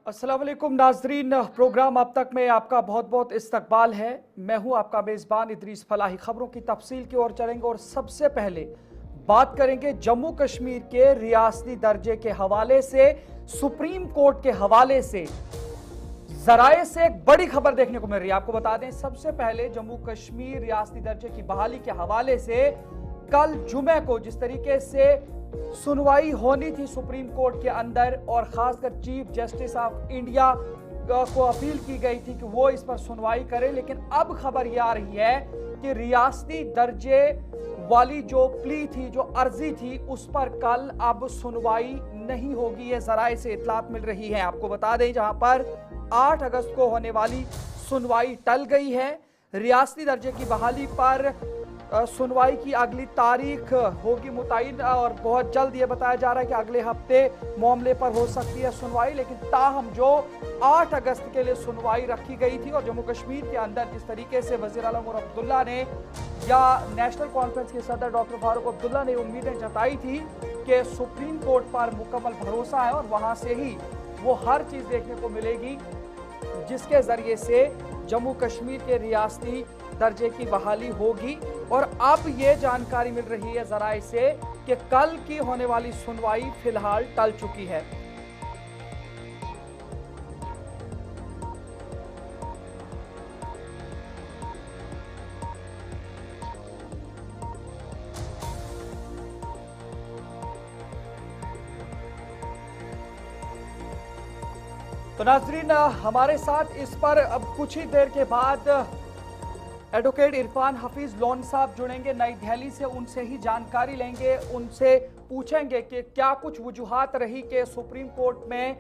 अस्सलाम वालेकुम नाजरीन, प्रोग्राम अब तक में आपका बहुत बहुत इस्तकबाल है। मैं हूं आपका मेज़बान इदरीस फलाही। खबरों की तफसील की ओर चलेंगे और सबसे पहले बात करेंगे जम्मू कश्मीर के रियासती दर्जे के हवाले से। सुप्रीम कोर्ट के हवाले से जराए से एक बड़ी खबर देखने को मिल रही है। आपको बता दें, सबसे पहले जम्मू कश्मीर रियासती दर्जे की बहाली के हवाले से कल जुमे को जिस तरीके से सुनवाई होनी थी सुप्रीम कोर्ट के अंदर, और खासकर चीफ जस्टिस ऑफ इंडिया को अपील की गई थी कि वो इस पर सुनवाई करें, लेकिन अब खबर यह आ रही है कि रियासती दर्जे वाली जो प्ली थी, जो अर्जी थी, उस पर कल अब सुनवाई नहीं होगी। ये जराए से इतलात मिल रही है। आपको बता दें, जहां पर 8 अगस्त को होने वाली सुनवाई टल गई है। रियासती दर्जे की बहाली पर सुनवाई की अगली तारीख होगी मुतय्यन, और बहुत जल्द ये बताया जा रहा है कि अगले हफ्ते मामले पर हो सकती है सुनवाई। लेकिन ताहम जो 8 अगस्त के लिए सुनवाई रखी गई थी, और जम्मू कश्मीर के अंदर जिस तरीके से वज़ीर आला उमर अब्दुल्ला ने या नेशनल कॉन्फ्रेंस के सदर डॉक्टर फारूक अब्दुल्ला ने उम्मीदें जताई थी कि सुप्रीम कोर्ट पर मुकम्मल भरोसा है और वहां से ही वो हर चीज देखने को मिलेगी जिसके जरिए से जम्मू कश्मीर के रियासती दर्जे की बहाली होगी। और अब ये जानकारी मिल रही है जराए से कि कल की होने वाली सुनवाई फिलहाल टल चुकी है। तो नाजरीन, हमारे साथ इस पर अब कुछ ही देर के बाद एडवोकेट इरफान हफीज लोन साहब जुड़ेंगे नई दिल्ली से। उनसे ही जानकारी लेंगे, उनसे पूछेंगे कि क्या कुछ वजूहात रही कि सुप्रीम कोर्ट में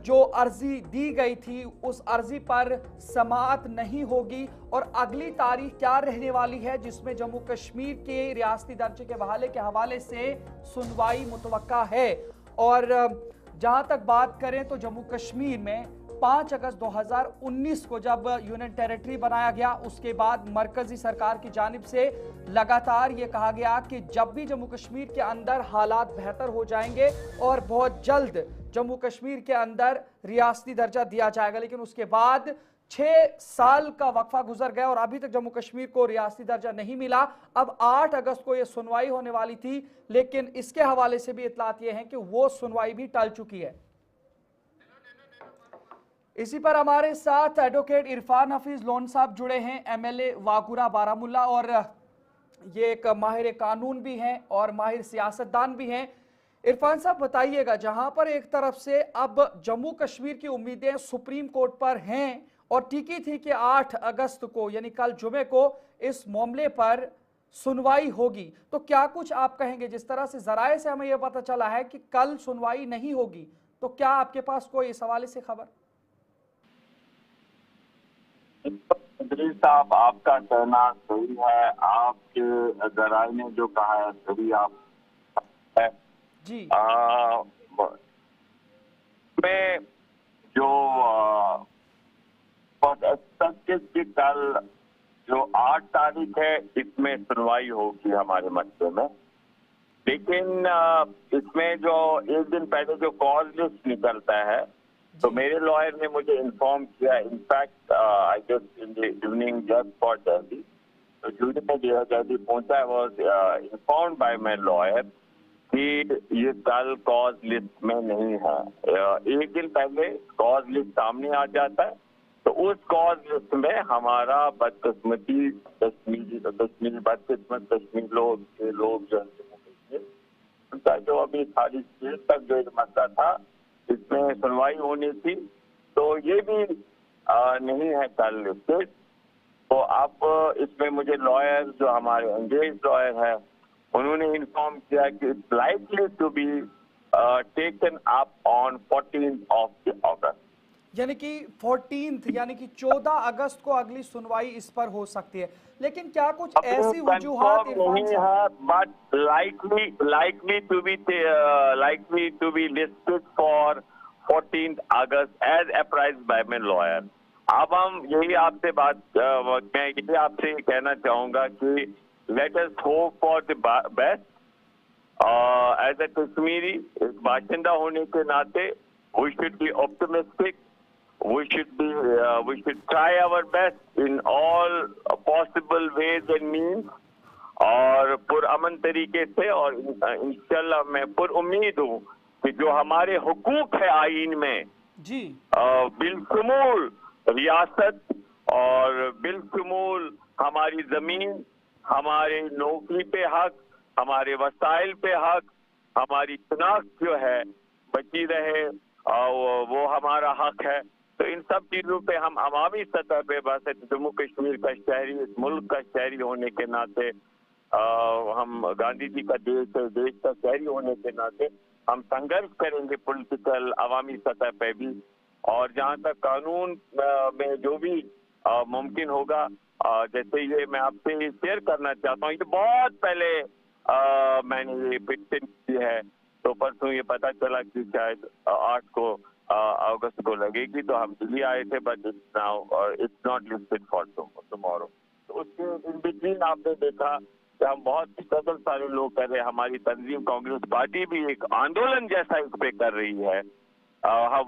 जो अर्जी दी गई थी उस अर्जी पर समाअत नहीं होगी, और अगली तारीख क्या रहने वाली है जिसमें जम्मू कश्मीर के रियासती दर्जे के बहाली के हवाले से सुनवाई मुतवक्का है। और जहां तक बात करें तो जम्मू कश्मीर में 5 अगस्त 2019 को जब यूनियन टेरिटरी बनाया गया, उसके बाद मरकजी सरकार की जानिब से लगातार ये कहा गया कि जब भी जम्मू कश्मीर के अंदर हालात बेहतर हो जाएंगे और बहुत जल्द जम्मू कश्मीर के अंदर रियासती दर्जा दिया जाएगा। लेकिन उसके बाद 6 साल का वक्फा गुजर गया और अभी तक जम्मू कश्मीर को रियासती दर्जा नहीं मिला। अब 8 अगस्त को यह सुनवाई होने वाली थी, लेकिन इसके हवाले से भी इतलात ये है कि वो सुनवाई भी टल चुकी है। इसी पर हमारे साथ एडवोकेट इरफान हफीज लोन साहब जुड़े हैं, एमएलए वागुरा बारामुल्ला, और ये एक माहिर कानून भी हैं और माहिर सियासतदान भी हैं। इरफान साहब बताइएगा, जहां पर एक तरफ से अब जम्मू कश्मीर की उम्मीदें सुप्रीम कोर्ट पर हैं और टिकी थी कि 8 अगस्त को यानी कल जुमे को इस मामले पर सुनवाई होगी, तो क्या कुछ आप कहेंगे? जिस तरह से जराए से हमें यह पता चला है कि कल सुनवाई नहीं होगी, तो क्या आपके पास कोई इस हवाले से खबर? साहब, आपका कहना सही है। आपके जराए ने जो कहा है सही आप है जी। में जो की कल जो 8 तारीख है इसमें सुनवाई होगी हमारे मसले में, लेकिन इसमें जो एक दिन पहले जो कॉज लिस्ट निकलता है तो मेरे लॉयर ने मुझे इन्फॉर्म किया, in fact I just in the evening just for Delhi, तो जुड़ी में दिल्ली पहुंचा, I was informed by my lawyer कि ये कल कॉज लिस्ट में नहीं है। एक दिन पहले कॉज लिस्ट सामने आ जाता है, तो उस कॉज लिस्ट में हमारा बदकिस्मती बदकिस्मत कश्मीर लोग जो उनका जो अभी सारी स्टेट तक जो एक मसला था इसमें सुनवाई होनी थी, तो ये भी नहीं है कल लिस्टेड। तो अब इसमें मुझे लॉयर जो हमारे एंगेज लॉयर है उन्होंने इन्फॉर्म किया कि it's likely to be taken up on 14 August, यानी कि 14 यानी कि 14 अगस्त को अगली सुनवाई इस पर हो सकती है। लेकिन क्या कुछ ऐसी वजूहात नहीं है, but likely to be listed for 14 अगस्त as apprised by my lawyer. अब हम यही आपसे मैं यही आपसे कहना चाहूंगा कि let us hope for the best. As a Kashmiri, एक बाशिंदा होने के नाते we should be optimistic we should try our best in all possible ways and means, और पुरअमन तरीके से, और इंशाल्लाह मैं पुरउम्मीद हूँ कि जो हमारे हुकूक है आईन में जी बिलशुमूल रियासत और बिलशुमूल हमारी जमीन, हमारे नौकरी पे हक, हमारे वसाइल पे हक, हमारी शनाख्त जो है बची रहे, वो हमारा हक है। तो इन सब चीजों पे हम अवामी सतह पे बस जम्मू कश्मीर का शहरी, इस मुल्क का शहरी होने के नाते, हम गांधी जी का देश का शहरी होने के नाते हम संघर्ष करेंगे पॉलिटिकल अवामी सतह पे भी, और जहाँ तक कानून में जो भी मुमकिन होगा, जैसे ये मैं आपसे शेयर करना चाहता हूँ, ये बहुत पहले मैंने ये पिटीशन की है, तो परसों ये पता चला कि शायद 8 अगस्त को लगेगी, तो हम दिल्ली आए थे, but it's now it's not listed for tomorrow. तो उसके इन बिटवीन आपने देखा कि हम बहुत ही कदर सारे लोग कर रहे हैं, हमारी तंजीम कांग्रेस पार्टी भी एक आंदोलन जैसा इस पे कर रही है।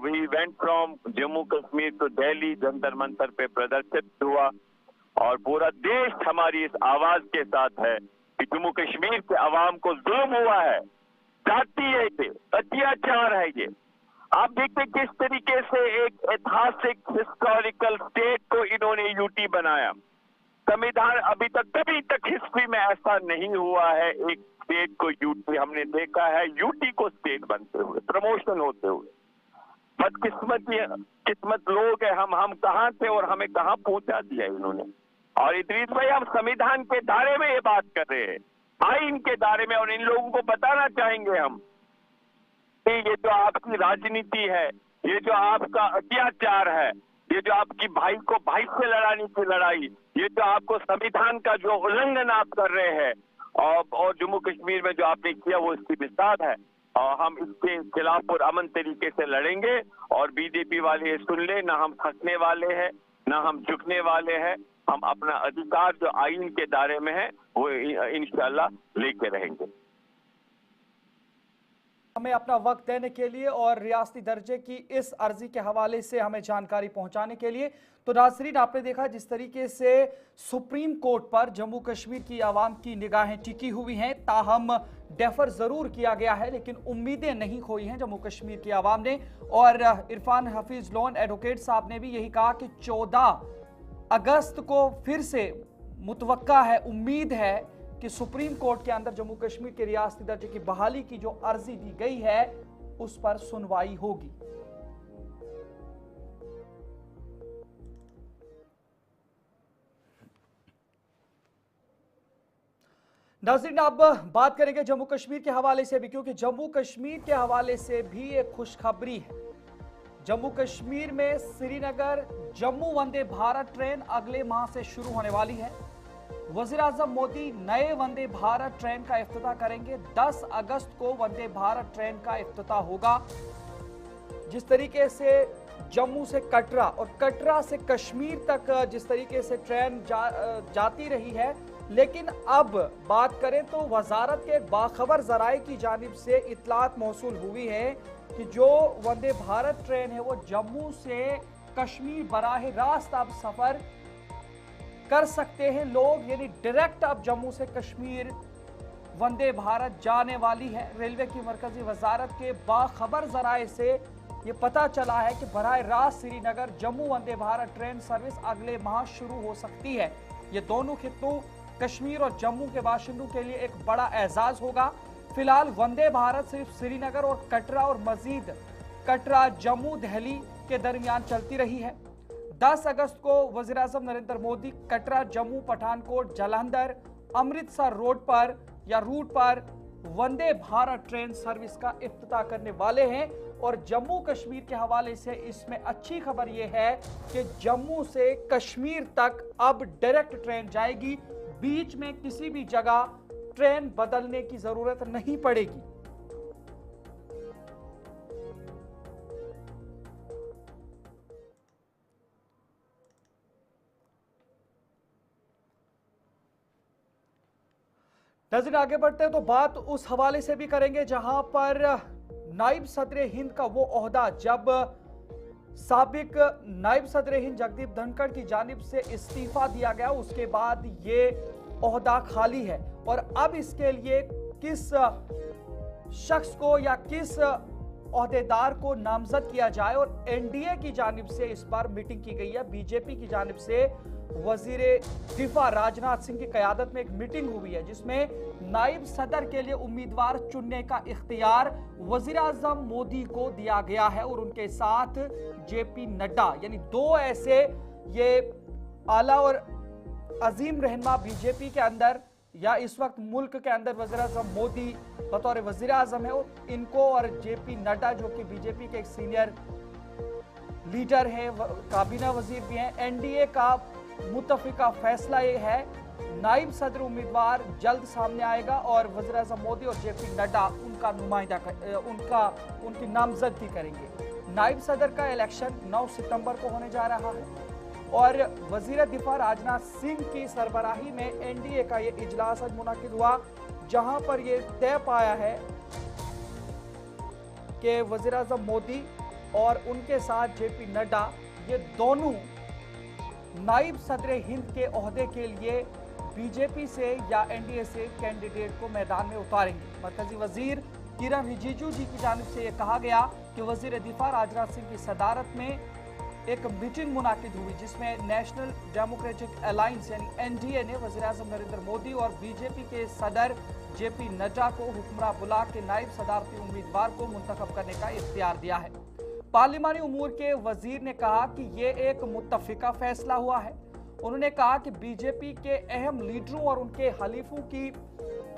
We went from Jammu Kashmir to Delhi, Jantar Mantar पे प्रदर्शित हुआ, और पूरा देश हमारी इस आवाज के साथ है कि जम्मू कश्मीर के अवाम को जुल्म हुआ है, जाती है ये, अत्याचार है ये। आप देखते किस तरीके से एक ऐतिहासिक हिस्टोरिकल स्टेट को इन्होंने यूटी बनाया। संविधान अभी तक कभी तक हिस्ट्री में ऐसा नहीं हुआ है, एक स्टेट को यूटी, हमने देखा है यूटी को स्टेट बनते हुए, प्रमोशन होते हुए। किस्मत लोग है हम कहाँ थे और हमें कहाँ पहुंचा दिया इन्होंने। और इदरीस भाई, हम संविधान के दायरे में ये बात कर रहे हैं, आईन के दायरे में, और इन लोगों को बताना चाहेंगे हम कि ये जो आपकी राजनीति है, ये जो आपका अत्याचार है, ये जो आपकी भाई को भाई से लड़ाने की लड़ाई, ये जो आपको संविधान का जो उल्लंघन आप कर रहे हैं, और जम्मू कश्मीर में जो आपने किया वो इसकी मिसाल है। और हम इसके खिलाफ पुरअमन तरीके से लड़ेंगे, और बीजेपी वाले सुन ले, ना हम थकने वाले हैं, ना हम झुकने वाले हैं। हम अपना अधिकार जो आईन के दायरे में है वो इंशाल्लाह लेके रहेंगे। हमें अपना वक्त देने के लिए और रियासती दर्जे की इस अर्जी के हवाले से हमें जानकारी पहुंचाने के लिए। तो नाज़रीन, आपने देखा जिस तरीके से सुप्रीम कोर्ट पर जम्मू कश्मीर की आवाम की निगाहें टिकी हुई हैं, ताहम डेफर ज़रूर किया गया है, लेकिन उम्मीदें नहीं खोई हैं जम्मू कश्मीर की आवाम ने। और इरफान हफीज लोन एडवोकेट साहब ने भी यही कहा कि 14 अगस्त को फिर से मुतवक्का है, उम्मीद है कि सुप्रीम कोर्ट के अंदर जम्मू कश्मीर के रियासती दर्जे की बहाली की जो अर्जी दी गई है उस पर सुनवाई होगी। नाज़रीन, अब बात करेंगे जम्मू कश्मीर के हवाले से भी, क्योंकि जम्मू कश्मीर के हवाले से भी एक खुशखबरी है। जम्मू कश्मीर में श्रीनगर जम्मू वंदे भारत ट्रेन अगले माह से शुरू होने वाली है। वज़ीर आज़म मोदी नए वंदे भारत ट्रेन का इफ्तिताह करेंगे। 10 अगस्त को वंदे भारत ट्रेन का इफ्तिताह होगा। जिस तरीके से जम्मू से कटरा और कटरा से कश्मीर तक जिस तरीके से ट्रेन जाती रही है, लेकिन अब बात करें तो वजारत के बाखबर जराए की जानिब से इतलात मौसूल हुई है कि जो वंदे भारत ट्रेन है वो जम्मू से कश्मीर बराह रास्त अब सफर कर सकते हैं लोग, यानी डायरेक्ट अब जम्मू से कश्मीर वंदे भारत जाने वाली है। रेलवे की मरकजी वजारत के बाखबर जराए से ये पता चला है कि बराह रास्त श्रीनगर जम्मू वंदे भारत ट्रेन सर्विस अगले माह शुरू हो सकती है। ये दोनों खित्तों कश्मीर और जम्मू के बाशिंदों के लिए एक बड़ा एजाज होगा। फिलहाल वंदे भारत सिर्फ श्रीनगर और कटरा और मजीद कटरा जम्मू दिल्ली के दरमियान चलती रही है। 10 अगस्त को वज़ीर आज़म नरेंद्र मोदी कटरा जम्मू पठानकोट जालंधर अमृतसर रोड पर या रूट पर वंदे भारत ट्रेन सर्विस का इफ्तिताह करने वाले हैं। और जम्मू कश्मीर के हवाले से इसमें अच्छी खबर यह है कि जम्मू से कश्मीर तक अब डायरेक्ट ट्रेन जाएगी, बीच में किसी भी जगह ट्रेन बदलने की जरूरत नहीं पड़ेगी। नजर आगे बढ़ते हैं तो बात उस हवाले से भी करेंगे जहां पर नाइब सदर हिंद का वो ओहदा जब साबिक नायब सदर हिंद जगदीप धनखड़ की जानिब से इस्तीफा दिया गया, उसके बाद ये ओहदा खाली है और अब इसके लिए किस शख्स को या किस ओहदेदार को नामजद किया जाए और एनडीए की जानिब से इस बार मीटिंग की गई है। बीजेपी की जानिब से वजीर दिफा राजनाथ सिंह की क़यादत में एक मीटिंग हुई है जिसमें नायब सदर के लिए उम्मीदवार चुनने का इख्तियार वजीर आजम मोदी को दिया गया है और उनके साथ जेपी नड्डा, यानी दो ऐसे ये आला और अजीम रहनुमा बीजेपी के अंदर या इस वक्त मुल्क के अंदर वज़ीर आज़म मोदी बतौर वज़ीर आज़म है और इनको और जेपी नड्डा जो कि बीजेपी के एक सीनियर लीडर हैं, काबीना वजीर भी हैं। एनडीए का मुत्तफिका फैसला ये है नायब सदर उम्मीदवार जल्द सामने आएगा और वज़ीर आज़म मोदी और जेपी नड्डा उनका नुमाइंदा उनकी नामजदगी करेंगे। नायब सदर का इलेक्शन 9 सितंबर को होने जा रहा है और वजीर दिफा राजनाथ सिंह की सरबराही में एनडीए का ये इजलास आज मुनाकिद हुआ जहां पर ये तय पाया है कि वजीर आज़म मोदी और उनके साथ जेपी नड्डा ये दोनों नायब सदर हिंद के ओहदे के लिए बीजेपी से या एनडीए से कैंडिडेट को मैदान में उतारेंगे। मरकजी वजीर किरण रिजिजू जी की जानिब से यह कहा गया कि वजीर दिफा राजनाथ सिंह की सदारत में एक मीटिंग मुनाकिद हुई जिसमें नेशनल डेमोक्रेटिक अलायंस यानी एनडीए ने वज़ीर आज़म नरेंद्र मोदी और बीजेपी के सदर जेपी नड्डा को हुक्मरां बुला के नायब सदारती उम्मीदवार को मुंतखब करने का इख्तियार दिया है। पार्लिमानी उमूर के वजीर ने कहा कि ये एक मुत्तफिका फैसला हुआ है। उन्होंने कहा कि बीजेपी के अहम लीडरों और उनके हलीफों की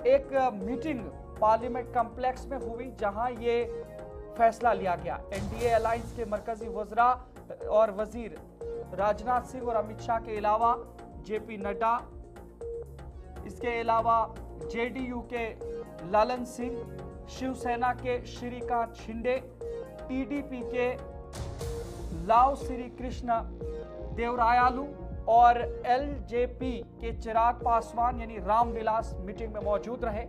एक मीटिंग पार्लियामेंट कम्प्लेक्स में हुई जहां ये फैसला लिया गया। एनडीए अलायंस के मरकजी वज़रा और वजीर राजनाथ सिंह और अमित शाह के अलावा जेपी नड्डा, इसके अलावा जेडीयू के ललन सिंह, शिवसेना के श्रीकांत शिंदे, टीडीपी के लाव श्री कृष्ण देवरायालू और एलजेपी के चिराग पासवान यानी रामविलास मीटिंग में मौजूद रहे।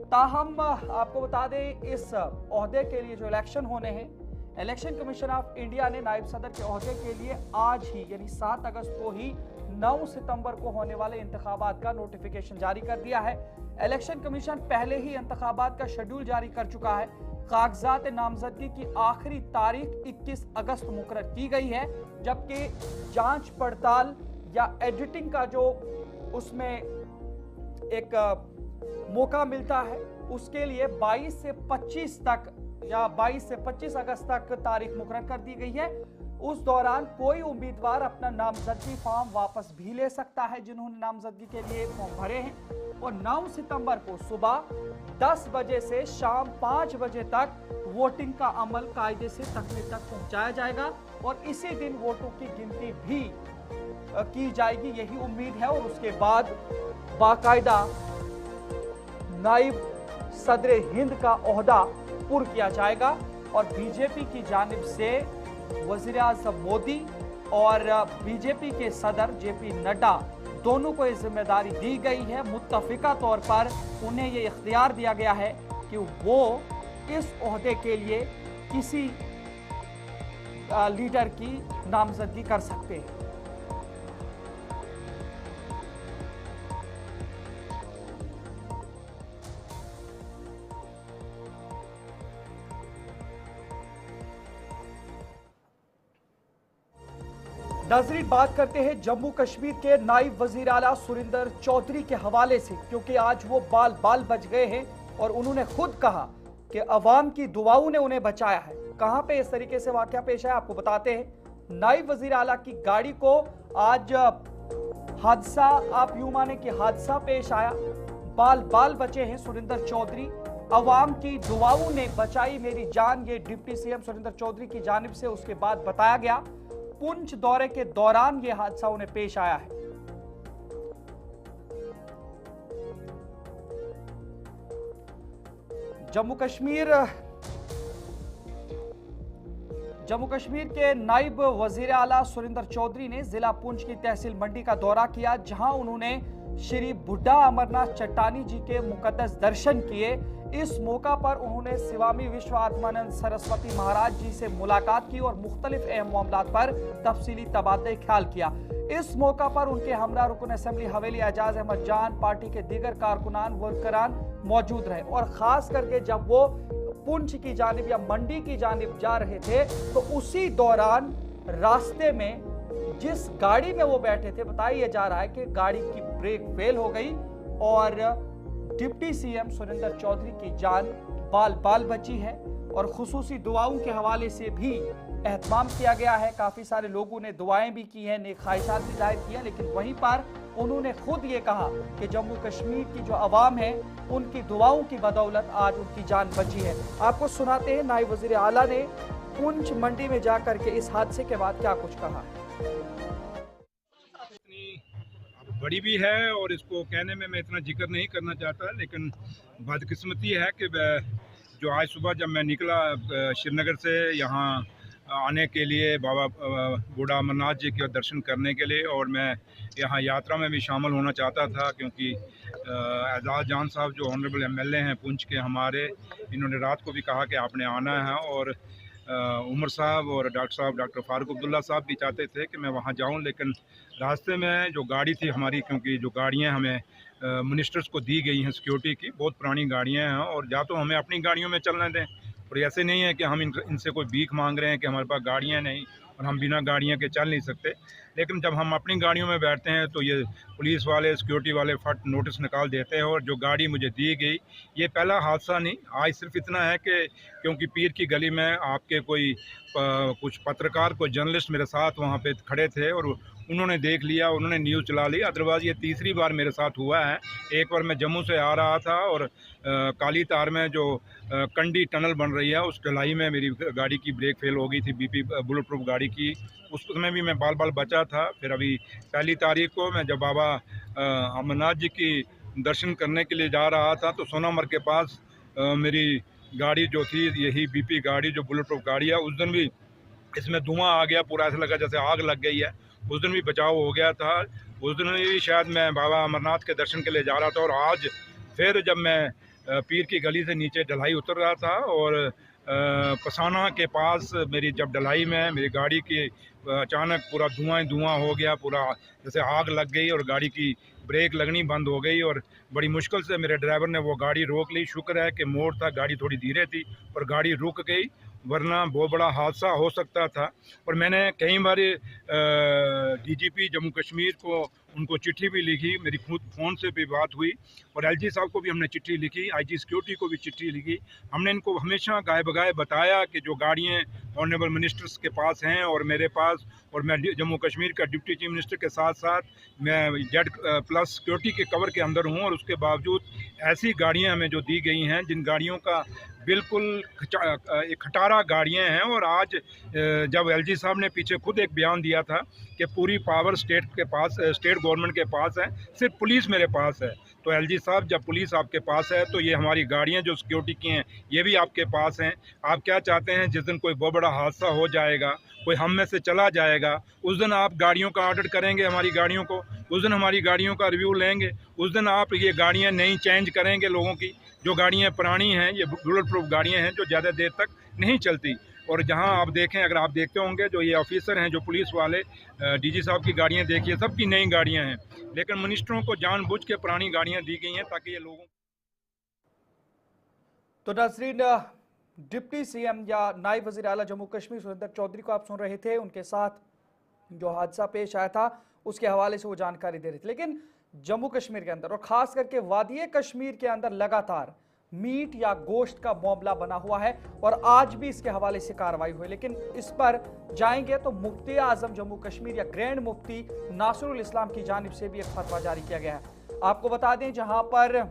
ताहम आपको बता दें इस ओहदे के लिए जो इलेक्शन होने हैं, इलेक्शन कमीशन ऑफ इंडिया ने नायब सदर के ओहदे के लिए आज ही यानी 7 अगस्त को ही 9 सितंबर को होने वाले इंतखाबात का नोटिफिकेशन जारी कर दिया है। इलेक्शन कमीशन पहले ही इंतखाबात का शेड्यूल जारी कर चुका है। कागजात नामजदगी की आखिरी तारीख 21 अगस्त मुकर्रर की गई है, जबकि जांच पड़ताल या एडिटिंग का जो उसमें एक मौका मिलता है उसके लिए 22 से 25 तक या 22 से 25 अगस्त तक तारीख मुकर्रर कर दी गई है। उस दौरान कोई उम्मीदवार अपना नामजदगी फॉर्म वापस भी ले सकता है जिन्होंने नामजदगी के लिए फॉर्म भरे हैं और 9 सितंबर को सुबह 10 बजे से शाम 5 बजे तक वोटिंग का अमल कायदे से तकमील तक पहुंचाया जाएगा और इसी दिन वोटों की गिनती भी की जाएगी, यही उम्मीद है। और उसके बाद बाकायदा नायब सदर हिंद का ओहदा पुर किया जाएगा और बीजेपी की जानिब से वज़ीर आज़म मोदी और बीजेपी के सदर जेपी नड्डा दोनों को ये जिम्मेदारी दी गई है। मुत्तफिका तौर पर उन्हें ये इख्तियार दिया गया है कि वो इस ओहदे के लिए किसी लीडर की नामजदगी कर सकते हैं। नाज़रीन, बात करते हैं जम्मू कश्मीर के नायब वजीर आला सुरिंदर चौधरी के हवाले से, क्योंकि आज वो बाल बाल बच गए हैं और उन्होंने खुद कहा कि अवाम की दुआओं ने उन्हें बचाया है। कहां पे इस तरीके से वाकया पेश आया आपको बताते हैं। नायब वजीर आला की गाड़ी को आज हादसा, आप यूं माने कि हादसा पेश आया, बाल बाल बचे हैं सुरिंदर चौधरी। अवाम की दुआओं ने बचाई मेरी जान, ये डिप्टी सीएम सुरिंदर चौधरी की जानिब से उसके बाद बताया गया। पुंछ दौरे के दौरान यह हादसा उन्हें पेश आया है। जम्मू कश्मीर के नायब वजीर आला सुरिंदर चौधरी ने जिला पुंछ की तहसील मंडी का दौरा किया, जहां उन्होंने श्री बुड्ढा अमरनाथ चट्टानी जी के मुकद्दस दर्शन किए। इस मौका पर उन्होंने स्वामी विश्व आत्मानंद सरस्वती महाराज जी से मुलाकात की और मुख्तलिफ अहम मामलात पर तफसीली तबादले ख्याल किया। इस मौका पर उनके हमरा रुकन असेंबली हवेली एजाज अहमद जान, पार्टी के दीगर कारकुनान वर्करान मौजूद रहे। और खास करके जब वो पुंछ की जानिब या मंडी की जानिब जा रहे थे तो उसी दौरान रास्ते में जिस गाड़ी में वो बैठे थे, बताया जा रहा है कि गाड़ी की ब्रेक फेल हो गई और डिप्टी सीएम सुरेंद्र चौधरी की जान बाल बाल बची है। और खुसूसी दुआओं के हवाले से भी एहतमाम किया गया है। काफी सारे लोगों ने दुआएं भी की हैं, नेक ख्वाहिशात भी जाहिर की हैं, लेकिन वहीं पर उन्होंने खुद ये कहा कि जम्मू कश्मीर की जो अवाम है उनकी दुआओं की बदौलत आज उनकी जान बची है। आपको सुनाते हैं नायब वजीर आला ने पुंछ मंडी में जाकर के इस हादसे के बाद क्या कुछ कहा। बड़ी भी है और इसको कहने में मैं इतना जिक्र नहीं करना चाहता, लेकिन बदकिस्मती है कि जो आज सुबह जब मैं निकला श्रीनगर से यहाँ आने के लिए बाबा बूढ़ा अमरनाथ जी के दर्शन करने के लिए, और मैं यहाँ यात्रा में भी शामिल होना चाहता था क्योंकि एजाज जान साहब जो ऑनरेबल एमएलए हैं पुंछ के हमारे, इन्होंने रात को भी कहा कि आपने आना है। और उमर साहब और डॉक्टर फारूक अब्दुल्ला साहब भी चाहते थे कि मैं वहाँ जाऊँ, लेकिन रास्ते में जो गाड़ी थी हमारी, क्योंकि जो गाड़ियाँ हमें मिनिस्टर्स को दी गई हैं सिक्योरिटी की, बहुत पुरानी गाड़ियाँ हैं और या तो हमें अपनी गाड़ियों में चलने दें, और ऐसे नहीं है कि हम इनसे कोई भीख मांग रहे हैं कि हमारे पास गाड़ियाँ नहीं और हम बिना गाड़ियाँ के चल नहीं सकते। लेकिन जब हम अपनी गाड़ियों में बैठते हैं तो ये पुलिस वाले सिक्योरिटी वाले फट नोटिस निकाल देते हैं। और जो गाड़ी मुझे दी गई, ये पहला हादसा नहीं, आज सिर्फ इतना है कि क्योंकि पीर की गली में आपके कोई कुछ पत्रकार, कोई जर्नलिस्ट मेरे साथ वहाँ पे खड़े थे और उन्होंने देख लिया, उन्होंने न्यूज़ चला ली। अदरवाइज़ ये तीसरी बार मेरे साथ हुआ है। एक बार मैं जम्मू से आ रहा था और काली तार में जो कंडी टनल बन रही है उस ढलाई में मेरी गाड़ी की ब्रेक फेल हो गई थी, बीपी बुलेट प्रूफ गाड़ी की, उसमें भी मैं बाल बाल बचा था। फिर अभी पहली तारीख को मैं जब बाबा अमरनाथ जी की दर्शन करने के लिए जा रहा था तो सोनामर्ग के पास मेरी गाड़ी जो थी, यही बीपी गाड़ी जो बुलेट प्रूफ गाड़ी है, उस दिन भी इसमें धुआं आ गया, पूरा ऐसा लगा जैसे आग लग गई है। उस दिन भी बचाव हो गया था। उस दिन भी शायद मैं बाबा अमरनाथ के दर्शन के लिए जा रहा था और आज फिर जब मैं पीर की गली से नीचे ढलाई उतर रहा था और पसाना के पास मेरी जब ढलाई में मेरी गाड़ी की अचानक पूरा धुआं हो गया, पूरा जैसे आग लग गई और गाड़ी की ब्रेक लगनी बंद हो गई और बड़ी मुश्किल से मेरे ड्राइवर ने वो गाड़ी रोक ली। शुक्र है कि मोड़ था, गाड़ी थोड़ी धीरे थी और गाड़ी रुक गई, वरना बहुत बड़ा हादसा हो सकता था। और मैंने कई बार डीजीपी जम्मू कश्मीर को उनको चिट्ठी भी लिखी, मेरी खुद फ़ोन से भी बात हुई और एलजी साहब को भी हमने चिट्ठी लिखी, आईजी सिक्योरिटी को भी चिट्ठी लिखी। हमने इनको हमेशा गाए बगाए बताया कि जो गाड़ियाँ ऑनरेबल मिनिस्टर्स के पास हैं और मेरे पास, और मैं जम्मू कश्मीर का डिप्टी चीफ मिनिस्टर के साथ साथ मैं Z+ सिक्योरिटी के कवर के अंदर हूँ, और उसके बावजूद ऐसी गाड़ियाँ हमें जो दी गई हैं जिन गाड़ियों का बिल्कुल खटारा गाड़ियाँ हैं। और आज जब एलजी साहब ने पीछे खुद एक बयान दिया था कि पूरी पावर स्टेट के पास, स्टेट गवर्नमेंट के पास है, सिर्फ पुलिस मेरे पास है, तो एलजी साहब जब पुलिस आपके पास है तो ये हमारी गाड़ियाँ जो सिक्योरिटी की हैं ये भी आपके पास हैं। आप क्या चाहते हैं जिस दिन कोई बहुत बड़ा हादसा हो जाएगा, कोई हम में से चला जाएगा, उस दिन आप गाड़ियों का ऑर्डर करेंगे, हमारी गाड़ियों को, उस दिन हमारी गाड़ियों का रिव्यू लेंगे, उस दिन आप ये गाड़ियाँ नई चेंज करेंगे लोगों की। जो गाड़ियाँ पुरानी हैं ये बुलेट प्रूफ गाड़ियाँ हैं जो ज़्यादा देर तक नहीं चलती। और जहाँ आप देखें, अगर आप देखते होंगे जो ये ऑफिसर हैं, जो पुलिस वाले, डीजी साहब की गाड़ियाँ देखिए, सबकी नई गाड़ियाँ हैं, लेकिन मिनिस्टरों को जानबूझ के पुरानी गाड़ियाँ दी गई हैं ताकि ये लोगों। तो नाज़रीन, डिप्टी सीएम या नायब वज़ीर आला जम्मू कश्मीर सुरेंद्र चौधरी को आप सुन रहे थे, उनके साथ जो हादसा पेश आया था उसके हवाले से वो जानकारी दे रहे थे। लेकिन जम्मू कश्मीर के अंदर और खास करके वादी कश्मीर के अंदर लगातार मीट या गोश्त का मामला बना हुआ है और आज भी इसके हवाले से कार्रवाई हुई। लेकिन इस पर जाएंगे तो मुफ्ती आजम जम्मू कश्मीर या ग्रैंड मुफ्ती नासिरुल इस्लाम की जानिब से भी एक फतवा जारी किया गया है। आपको बता दें, जहां पर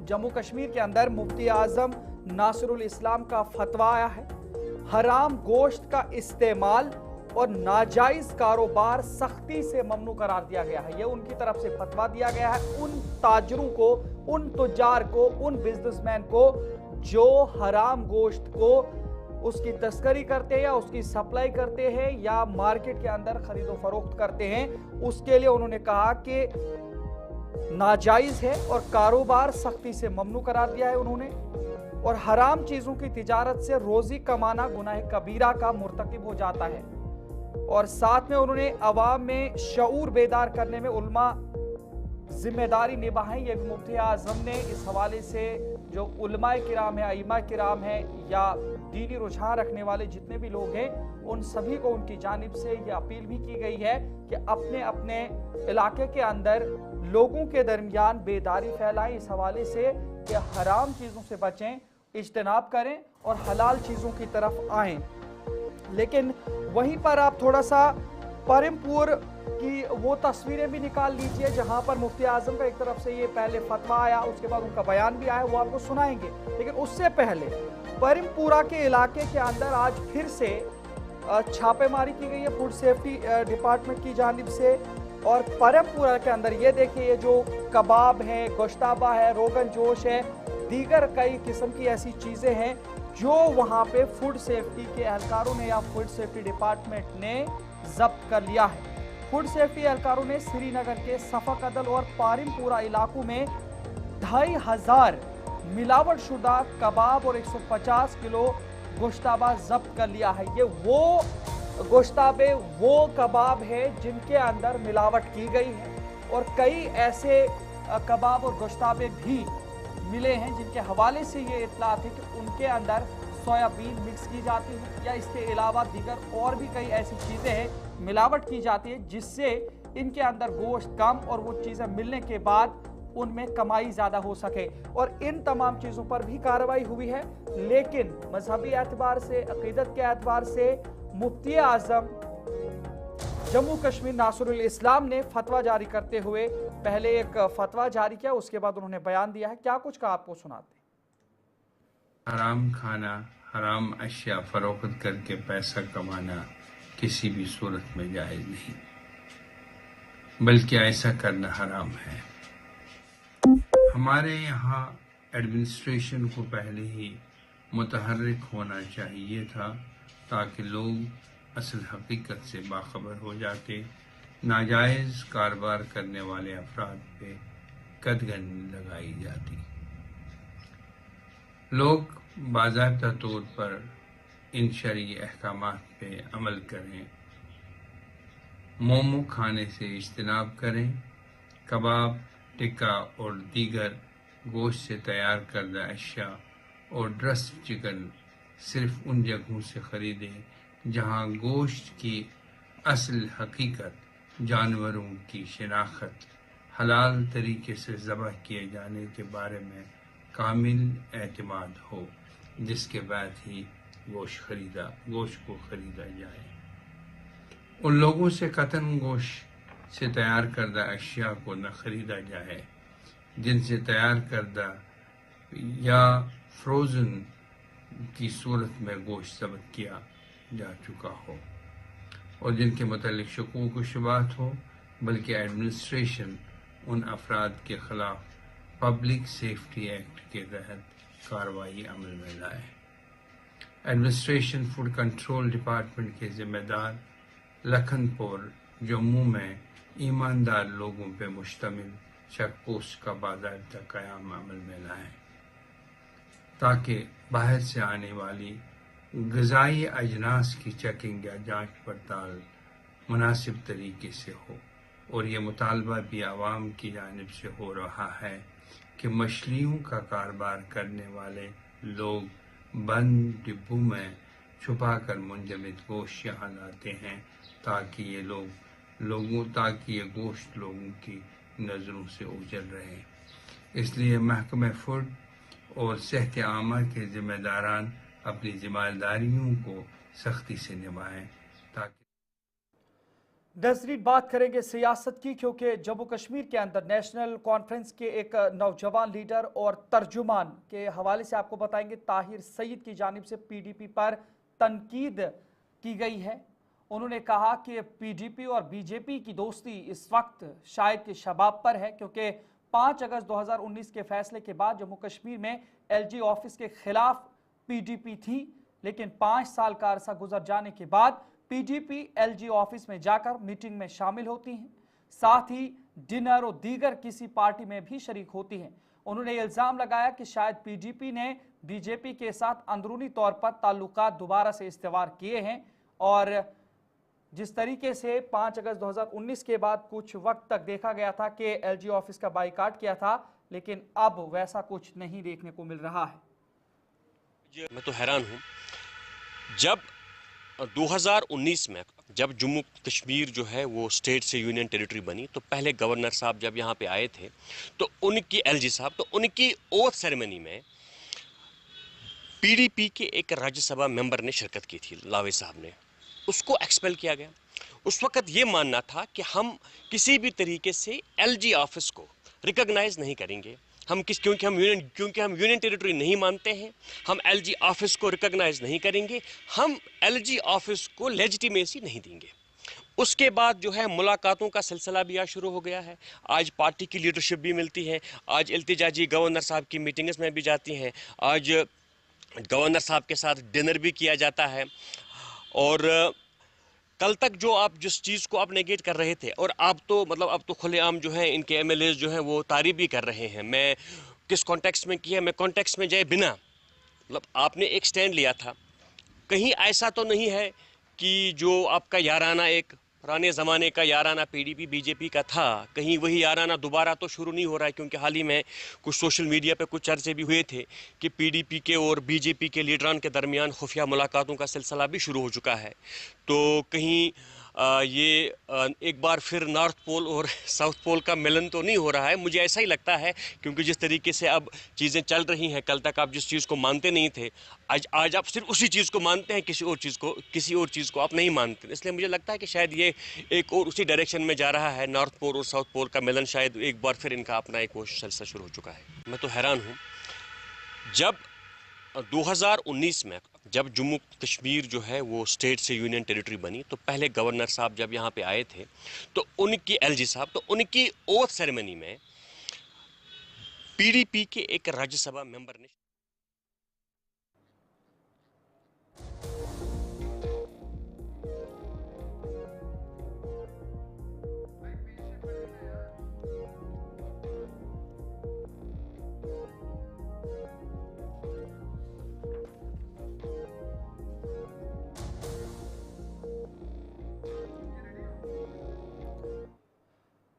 जम्मू कश्मीर के अंदर मुफ्ती आजम नासिरुल इस्लाम का फतवा आया है, हराम गोश्त का इस्तेमाल और नाजायज कारोबार सख्ती से ममनू करार दिया गया है। यह उनकी तरफ से फतवा दिया गया है उन ताजरों को, उन तुजार को, उन बिजनेसमैन को जो हराम गोश्त को उसकी तस्करी करते हैं या उसकी सप्लाई करते हैं या मार्केट के अंदर खरीदो फरोख्त करते हैं। उसके लिए उन्होंने कहा कि नाजायज है और कारोबार सख्ती से ममनू करार दिया है उन्होंने। और हराम चीजों की तिजारत से रोजी कमाना गुनाह कबीरा का मुर्तकिब हो जाता है। और साथ में उन्होंने अवाम में शऊर बेदार करने में उल्मा जिम्मेदारी निभाएं। ये भी मुफ्ती आजम ने इस हवाले से जो उलमाए किराम है, अइमा किराम है या दीनी रुझान रखने वाले जितने भी लोग हैं, उन सभी को उनकी जानिब से ये अपील भी की गई है कि अपने अपने इलाके के अंदर लोगों के दरमियान बेदारी फैलाएं इस हवाले से कि हराम चीज़ों से बचें, इज्तनाब करें और हलाल चीज़ों की तरफ आएं। लेकिन वहीं पर आप थोड़ा सा परिमपुर की वो तस्वीरें भी निकाल लीजिए जहां पर मुफ्ती आजम का एक तरफ से ये पहले फतवा आया, उसके बाद उनका बयान भी आया, वो आपको सुनाएंगे। लेकिन उससे पहले परिमपुरा के इलाके के अंदर आज फिर से छापेमारी की गई है फूड सेफ्टी डिपार्टमेंट की जानिब से। और परिमपुरा के अंदर ये देखिए, ये जो कबाब है, गोश्ताबा है, रोगन जोश है, दीगर कई किस्म की ऐसी चीज़ें हैं जो वहाँ पे फूड सेफ्टी के एहलकारों ने या फूड सेफ्टी डिपार्टमेंट ने जब्त कर लिया है। फूड सेफ्टी एहलकारों ने श्रीनगर के सफा कदल और पारिमपुरा इलाकों में 2500 मिलावट शुदा कबाब और 150 किलो गोश्ताबा जब्त कर लिया है। ये वो गोश्ताबे, वो कबाब है जिनके अंदर मिलावट की गई है। और कई ऐसे कबाब और गोश्ताबे भी मिले हैं जिनके हवाले से ये इत्तला थी कि उनके अंदर सोयाबीन मिक्स की जाती है या इसके अलावा दीगर और भी कई ऐसी चीज़ें हैं मिलावट की जाती है जिससे इनके अंदर गोश्त कम और वो चीज़ें मिलने के बाद उनमें कमाई ज़्यादा हो सके। और इन तमाम चीज़ों पर भी कार्रवाई हुई है। लेकिन मजहबी एतबार से, अकीदत के एतबार से मुफ्ती आज़म जम्मू कश्मीर नासिरुल इस्लाम ने फतवा जारी करते हुए पहले एक फतवा जारी किया, उसके बाद उन्होंने बयान दिया है। क्या कुछ कहा आपको सुनाते हैं। हराम खाना, हराम अशिया फरोख्त करके पैसा कमाना किसी भी सूरत में जायज़ नहीं, बल्कि ऐसा करना हराम है। हमारे यहाँ एडमिनिस्ट्रेशन को पहले ही मुतहर्रिक होना चाहिए था ताकि लोग असल हकीकत से बाखबर हो जाते, नाजायज़ कारोबार करने वाले अफराद पे कदगन लगाई जाती। लोग बाज़ाब्ता तौर पर इन शरई अहकामात पे अमल करें, मोमो खाने से इज्तनाब करें, कबाब, टिक्का और दीगर गोश्त से तैयार करदा अशिया और ड्रस्ट चिकन सिर्फ उन जगहों से ख़रीदें जहां गोश्त की असल हकीकत, जानवरों की शिनाख्त, हलाल तरीके से ज़बह किए जाने के बारे में कामिल एतमाद हो, जिसके बाद ही गोश्त को ख़रीदा जाए। उन लोगों से कतन गोश्त से तैयार करदा अशिया को न ख़रीदा जाए जिनसे तैयार करदा या फ्रोज़न की सूरत में गोश्त ज़ब्त किया जा चुका हो और जिनके मुतालिक शकूक व शुबहात हो, बल्कि एडमिनिस्ट्रेशन उन अफराद के ख़िलाफ़ पब्लिक सेफ्टी एक्ट के तहत कार्रवाई अमल में लाए। एडमिनिस्ट्रेशन फूड कंट्रोल डिपार्टमेंट के ज़िम्मेदार लखनपुर जम्मू में ईमानदार लोगों पर मुश्तमिल चेक पोस्ट का बाज़ाब्ता क़याम अमल में लाएँ ताकि बाहर से आने वाली ग़िज़ाई अजनास की चेकिंग या जांच पड़ताल मुनासिब तरीके से हो। और ये मुतालबा भी आवाम की जानिब से हो रहा है कि मछलियों का कारोबार करने वाले लोग बंद डिब्बों में छुपा कर मुंजमद गोश्त यहाँ लाते हैं ताकि ये गोश्त लोगों की नज़रों से ओझल रहे। इसलिए महकमा फूड और सेहत आमा के ज़िम्मेदारान अपनी जिम्मेदारियों को सख्ती से निभाएं ताकि। नज़रीन, बात करेंगे सियासत की, क्योंकि जम्मू कश्मीर के अंदर नेशनल कॉन्फ्रेंस के एक नौजवान लीडर और तर्जुमान के हवाले से आपको बताएंगे ताहिर सईद की जानिब से पीडीपी पर तनकीद की गई है। उन्होंने कहा कि पीडीपी और बीजेपी की दोस्ती इस वक्त शायद कि शबाब पर है, क्योंकि 5 अगस्त 2019 के फैसले के बाद जम्मू कश्मीर में एलजी ऑफिस के खिलाफ पीडीपी थी, लेकिन 5 साल का अरसा गुजर जाने के बाद पीडीपी एलजी ऑफिस में जाकर मीटिंग में शामिल होती हैं। साथ ही डिनर और दीगर किसी पार्टी में भी शरीक होती हैं। उन्होंने इल्जाम लगाया कि शायद पीडीपी ने बीजेपी के साथ अंदरूनी तौर पर ताल्लुकात दोबारा से इस्तेवार किए हैं और जिस तरीके से 5 अगस्त 2019 के बाद कुछ वक्त तक देखा गया था कि एलजी ऑफिस का बाइकाट किया था, लेकिन अब वैसा कुछ नहीं देखने को मिल रहा है। मैं तो हैरान हूं, जब 2019 में जब जम्मू कश्मीर जो है वो स्टेट से यूनियन टेरिटरी बनी तो पहले गवर्नर साहब जब यहाँ पे आए थे तो उनकी एलजी साहब तो उनकी ओथ सेरेमनी में पीडीपी के एक राज्यसभा मेंबर ने शिरकत की थी, लावे साहब ने, उसको एक्सपेल किया गया। उस वक्त ये मानना था कि हम किसी भी तरीके से एलजी ऑफिस को रिकॉग्नाइज नहीं करेंगे, क्योंकि हम यूनियन टेरिटरी नहीं मानते हैं, हम एलजी ऑफिस को रिकॉग्नाइज नहीं करेंगे, हम एलजी ऑफिस को लेजिटिमेसी नहीं देंगे। उसके बाद जो है मुलाकातों का सिलसिला भी आज शुरू हो गया है। आज पार्टी की लीडरशिप भी मिलती है, आज इल्तिजाजी गवर्नर साहब की मीटिंग्स में भी जाती हैं, आज गवर्नर साहब के साथ डिनर भी किया जाता है। और कल तक जो आप जिस चीज़ को आप नेगेट कर रहे थे और आप तो मतलब अब तो खुलेआम जो है इनके एमएलएज जो हैं वो तारीफ भी कर रहे हैं। मैं किस कॉन्टेक्स्ट में किया, मैं कॉन्टेक्स्ट में जाए बिना, मतलब आपने एक स्टैंड लिया था, कहीं ऐसा तो नहीं है कि जो आपका याराना एक पुराने ज़माने का याराना पीडीपी बीजेपी का था, कहीं वही याराना दोबारा तो शुरू नहीं हो रहा है, क्योंकि हाल ही में कुछ सोशल मीडिया पे कुछ चर्चे भी हुए थे कि पीडीपी के और बीजेपी के लीडरान के दरमियान खुफिया मुलाकातों का सिलसिला भी शुरू हो चुका है। तो कहीं ये एक बार फिर नॉर्थ पोल और साउथ पोल का मिलन तो नहीं हो रहा है, मुझे ऐसा ही लगता है, क्योंकि जिस तरीके से अब चीज़ें चल रही हैं, कल तक आप जिस चीज़ को मानते नहीं थे, आज आप सिर्फ उसी चीज़ को मानते हैं, किसी और चीज़ को आप नहीं मानते। इसलिए मुझे लगता है कि शायद ये एक और उसी डायरेक्शन में जा रहा है, नॉर्थ पोल और साउथ पोल का मिलन शायद एक बार फिर इनका अपना एक वो सिलसिला शुरू हो चुका है। मैं तो हैरान हूँ, जब 2019 में जब जम्मू कश्मीर जो है वो स्टेट से यूनियन टेरिटरी बनी तो पहले गवर्नर साहब जब यहाँ पे आए थे तो उनकी एलजी साहब तो उनकी ओथ सेरेमनी में पीडीपी के एक राज्यसभा मेंबर ने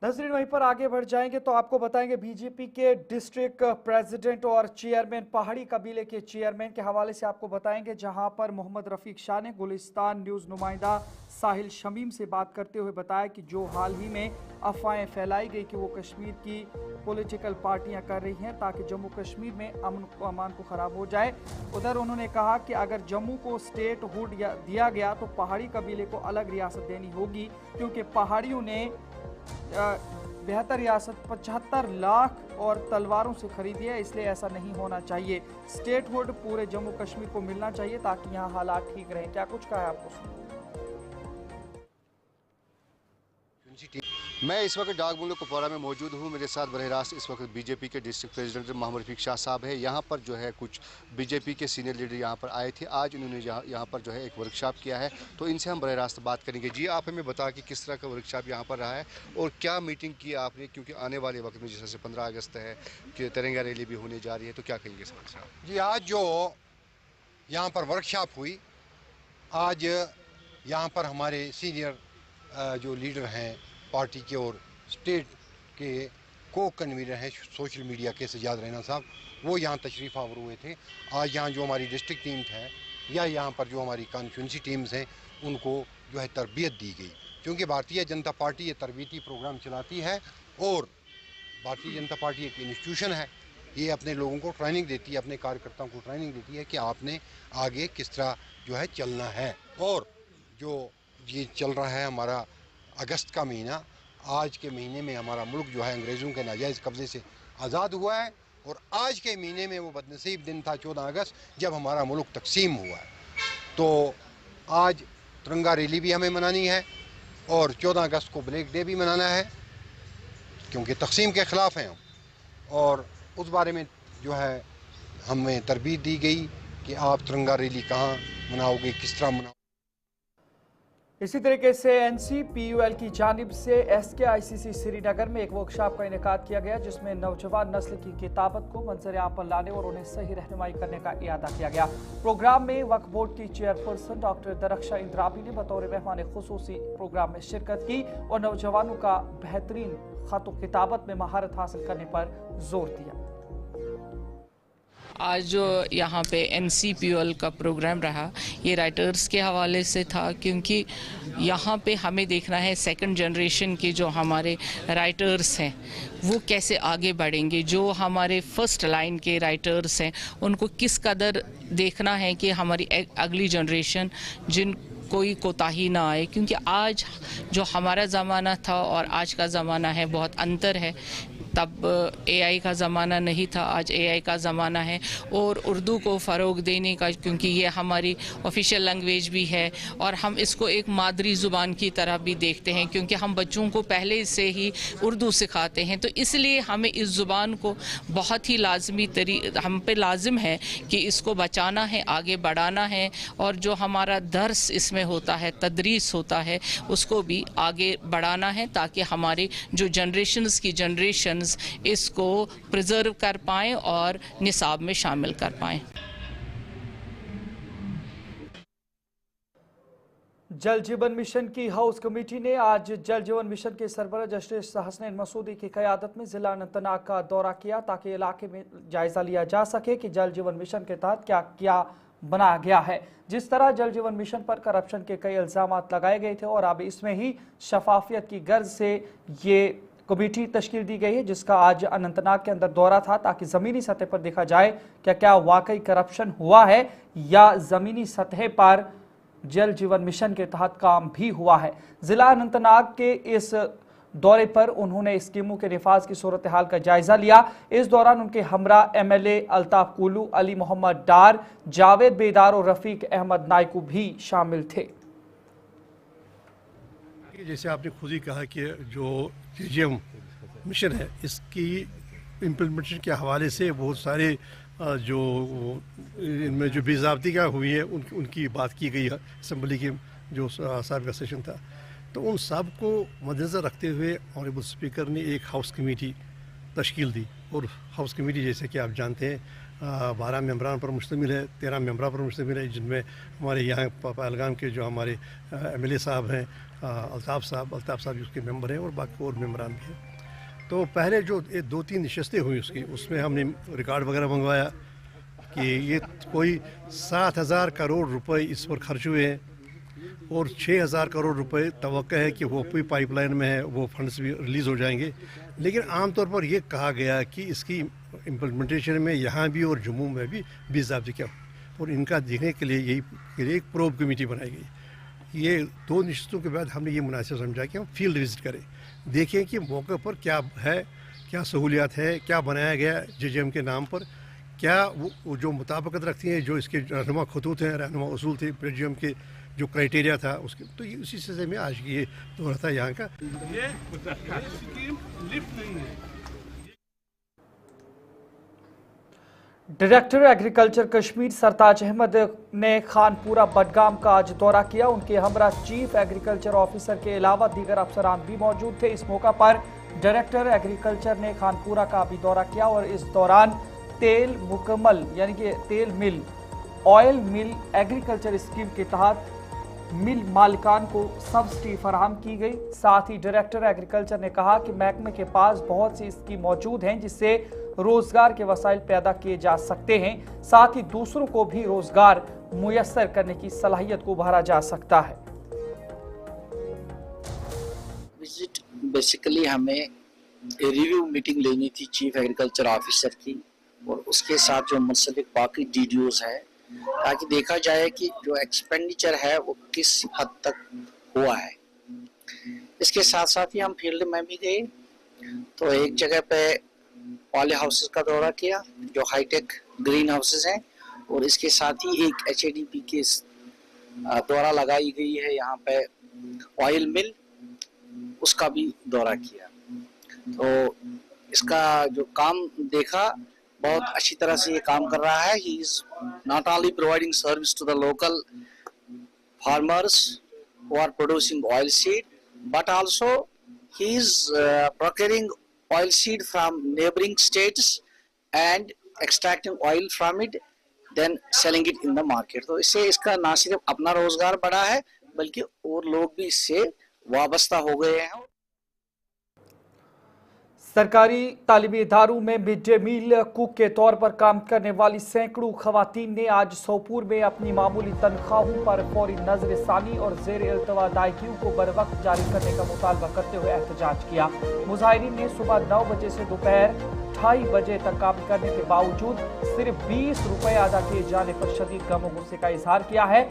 नजरीन वहीं पर आगे बढ़ जाएंगे तो आपको बताएंगे बीजेपी के डिस्ट्रिक्ट प्रेसिडेंट और चेयरमैन, पहाड़ी कबीले के चेयरमैन के हवाले से आपको बताएंगे, जहां पर मोहम्मद रफीक शाह ने गुलिस्तान न्यूज़ नुमाइंदा साहिल शमीम से बात करते हुए बताया कि जो हाल ही में अफवाहें फैलाई गई कि वो कश्मीर की पॉलिटिकल पार्टियां कर रही हैं ताकि जम्मू कश्मीर में अमान को ख़राब हो जाए। उधर उन्होंने कहा कि अगर जम्मू को स्टेट हुड दिया गया तो पहाड़ी कबीले को अलग रियासत देनी होगी, क्योंकि पहाड़ियों ने बेहतर रियासत 75 लाख और तलवारों से खरीदी है, इसलिए ऐसा नहीं होना चाहिए। स्टेट हुड पूरे जम्मू कश्मीर को मिलना चाहिए ताकि यहाँ हालात ठीक रहें। क्या कुछ कहा है आपको? मैं इस वक्त डाक बंगलो कुपवाड़ा में मौजूद हूँ। मेरे साथ बरह रास्त इस वक्त बीजेपी के डिस्ट्रिक्ट प्रेसिडेंट मोहम्मद रफीक शाह साहब है। यहाँ पर जो है कुछ बीजेपी के सीनियर लीडर यहाँ पर आए थे। आज इन्होंने यहाँ पर जो है एक वर्कशॉप किया है, तो इनसे हम बरह रास्त बात करेंगे। जी, आप हमें बता कि किस तरह का वर्कशॉप यहाँ पर रहा है और क्या मीटिंग की आपने, क्योंकि आने वाले वक्त में जैसे 15 अगस्त है कि तिरंगा रैली भी होने जा रही है, तो क्या कहेंगे सर साहब? जी, आज जो यहाँ पर वर्कशॉप हुई, आज यहाँ पर हमारे सीनियर जो लीडर हैं पार्टी के और स्टेट के को कन्वीनर हैं सोशल मीडिया के सजाद रैना साहब, वो यहाँ तशरीफ़ आवर हुए थे। आज यहाँ जो हमारी डिस्ट्रिक्ट टीम है या यहाँ पर जो हमारी कॉन्स्टिट्यूंसी टीम्स हैं उनको जो है तरबियत दी गई, क्योंकि भारतीय जनता पार्टी ये तरबियती प्रोग्राम चलाती है और भारतीय जनता पार्टी एक इंस्टीट्यूशन है, ये अपने लोगों को ट्रेनिंग देती है, अपने कार्यकर्ताओं को ट्रेनिंग देती है कि आपने आगे किस तरह जो है चलना है। और जो ये चल रहा है हमारा अगस्त का महीना, आज के महीने में हमारा मुल्क जो है अंग्रेज़ों के नाजायज़ कब्ज़े से आज़ाद हुआ है और आज के महीने में वो बदनसीब दिन था 14 अगस्त जब हमारा मुल्क तकसीम हुआ है। तो आज तिरंगा रैली भी हमें मनानी है और 14 अगस्त को ब्लैक डे भी मनाना है, क्योंकि तकसीम के ख़िलाफ़ हैं हम, और उस बारे में जो है हमें तरबीत दी गई कि आप तिरंगा रैली कहाँ मनाओगे, किस तरह मनाओगे। इसी तरीके से NCPUL की जानिब से SKICC श्रीनगर में एक वर्कशॉप का इनेकाद किया गया, जिसमें नौजवान नस्ल की किताबत को मंजर आम पर लाने और उन्हें सही रहनुमाई करने का इरादा किया गया। प्रोग्राम में वक्फ बोर्ड की चेयरपर्सन डॉक्टर दरख्शा इंद्राबी ने बतौर मेहमान खुसूसी प्रोग्राम में शिरकत की और नौजवानों का बेहतरीन खत किताबत में महारत हासिल करने पर जोर दिया। आज जो यहाँ पे NCPUL का प्रोग्राम रहा, ये राइटर्स के हवाले से था, क्योंकि यहाँ पे हमें देखना है सेकंड जनरेशन के जो हमारे राइटर्स हैं वो कैसे आगे बढ़ेंगे। जो हमारे फर्स्ट लाइन के राइटर्स हैं उनको किस कदर देखना है कि हमारी अगली जनरेशन जिन कोई कोताही ना आए, क्योंकि आज जो हमारा ज़माना था और आज का ज़माना है बहुत अंतर है। तब AI का ज़माना नहीं था, आज AI का ज़माना है। और उर्दू को फ़रोग देने का, क्योंकि ये हमारी ऑफिशियल लैंग्वेज भी है और हम इसको एक मादरी ज़ुबान की तरह भी देखते हैं, क्योंकि हम बच्चों को पहले से ही उर्दू सिखाते हैं। तो इसलिए हमें इस ज़ुबान को बहुत ही हम पे लाजिम है कि इसको बचाना है, आगे बढ़ाना है, और जो हमारा दर्स इसमें होता है, तदरीस होता है, उसको भी आगे बढ़ाना है, ताकि हमारे जो जनरेशन्स इसको प्रिजर्व कर पाएँ और निसाब में शामिल कर पाएँ। जल जीवन मिशन की हाउस कमेटी ने आज जल जीवन मिशन के सरबराह जस्टिस हसनैन मसूदी की क़यादत में ज़िला अनंतनाग का दौरा किया, ताकि इलाके में जायज़ा लिया जा सके कि जल जीवन मिशन के तहत क्या क्या बनाया गया है। जिस तरह जल जीवन मिशन पर करप्शन के कई इल्ज़ामात लगाए गए थे और अब इसमें ही शफाफियत की गर्ज से ये कमेटी तश्कील दी गई है, जिसका आज अनंतनाग के अंदर दौरा था, ताकि ज़मीनी सतह पर देखा जाए क्या वाकई करप्शन हुआ है या ज़मीनी सतह पर जल जीवन मिशन के तहत काम भी हुआ है। ज़िला अनंतनाग के इस दौरे पर उन्होंने स्कीमों के निफाज की सूरत हाल का जायजा लिया। इस दौरान उनके हमरा MLA अल्ताफ कुलू, अली मोहम्मद डार, जावेद बेदार और रफीक अहमद नायकू भी शामिल थे। जैसे आपने खुद ही कहा कि जो JGM मिशन है, इसकी इम्प्लीमेंटेशन के हवाले से बहुत सारे जो इनमें जो बेज़ाब्तियाँ हुई है उनकी बात की गई है। असम्बली के जो साबिक़ा सेशन था, तो उन सब को मद्देनज़र रखते हुए ऑनरेबल स्पीकर ने एक हाउस कमेटी तश्कील दी। और हाउस कमेटी जैसे कि आप जानते हैं 12 मेंबरान पर मुश्तमिल है, 13 मेंबरान पर मुश्तमिल है, जिनमें हमारे यहाँ पहलगाम के जो हमारे MLA साहब हैं, अल्ताफ़ साहब उसके मेंबर हैं, और बाकी और मेंबरान भी हैं। तो पहले जो 2-3 नशस्तें हुई उसमें हमने रिकॉर्ड वगैरह मंगवाया कि ये कोई 7,000 करोड़ रुपए इस पर खर्च हुए हैं और 6,000 करोड़ रुपए तवक्को है कि वो भी पाइपलाइन में है, वो फंड्स भी रिलीज़ हो जाएंगे। लेकिन आमतौर पर ये कहा गया कि इसकी इम्प्लीमेंटेशन में यहाँ भी और जम्मू में भी बेज़ाब्ती क्या, और इनका देखने के लिए एक प्रोब कमेटी बनाई गई। ये 2 नशस्तों के बाद हमने ये मुनासिब समझा कि हम फील्ड विजिट करें, देखें कि मौके पर क्या है, क्या सहूलियात है, क्या बनाया गया JGM के नाम पर, क्या वो जो मुताबिकत रखती हैं जो इसके रहनुमा खतूत हैं, रहनुमा उसूल थे, JGM के जो क्राइटेरिया था उसके। तो ये उसी सिलसिले में आज ये दौरा था यहाँ का। ये स्कीम लिफ्ट नहीं है। डायरेक्टर एग्रीकल्चर कश्मीर सरताज अहमद ने खानपुरा बडगाम का आज दौरा किया। उनके हमरा चीफ एग्रीकल्चर ऑफिसर के अलावा दीगर अफसरान भी मौजूद थे। इस मौका पर डायरेक्टर एग्रीकल्चर ने खानपुरा का भी दौरा किया और इस दौरान तेल मुकम्मल यानी कि तेल मिल, ऑयल मिल एग्रीकल्चर स्कीम के तहत मिल मालिकान को सब्सिडी फराहम की गई। साथ ही डायरेक्टर एग्रीकल्चर ने कहा कि महकमे के पास बहुत सी स्कीम मौजूद हैं जिससे रोजगार के वसाइल पैदा किए जा सकते हैं, साथ ही दूसरों को भी रोजगार मुयस्सर करने की सलाहियत को उभारा जा सकता है। विजिट बेसिकली हमें रिव्यू मीटिंग लेनी थी चीफ एग्रीकल्चर ऑफिसर की और उसके साथ जो मुंसलिक बाकी DDOs हैं, ताकि देखा जाए कि जो एक्सपेंडिचर है वो किस हद तक हुआ है। इसके साथ साथ ही हम फील्ड में भी गए, तो एक जगह पे पॉली हाउसेस का दौरा किया जो हाईटेक ग्रीन हाउसेस हैं, और इसके साथ ही एक HADP के दौरा लगाई गई है यहाँ पे ऑयल मिल, उसका भी दौरा किया। तो इसका जो काम देखा, बहुत अच्छी तरह से ये काम कर रहा है। He is not only providing service to the local farmers who are producing oil seed, but also he is procuring oil seed from neighboring states and extracting oil from it, then selling it in the market. तो इससे इसका ना सिर्फ अपना रोजगार बढ़ा है बल्कि और लोग भी इससे वाबस्ता हो गए हैं। सरकारी तालीमी इदारों में मिड डे मील कुक के तौर पर काम करने वाली सैकड़ों खवातीन ने आज सोपूर में अपनी मामूली तनख्वाहों पर फौरी नजरसानी और जेर इल्तवा अदायगियों को बरवक्त जारी करने का मुतालबा करते हुए एहतजाज किया। मुजाहिरीन ने सुबह 9 बजे से दोपहर 2:30 बजे तक काम करने के बावजूद सिर्फ 20 रुपए अदा किए जाने पर शदीद गम और गुस्से का इजहार किया है।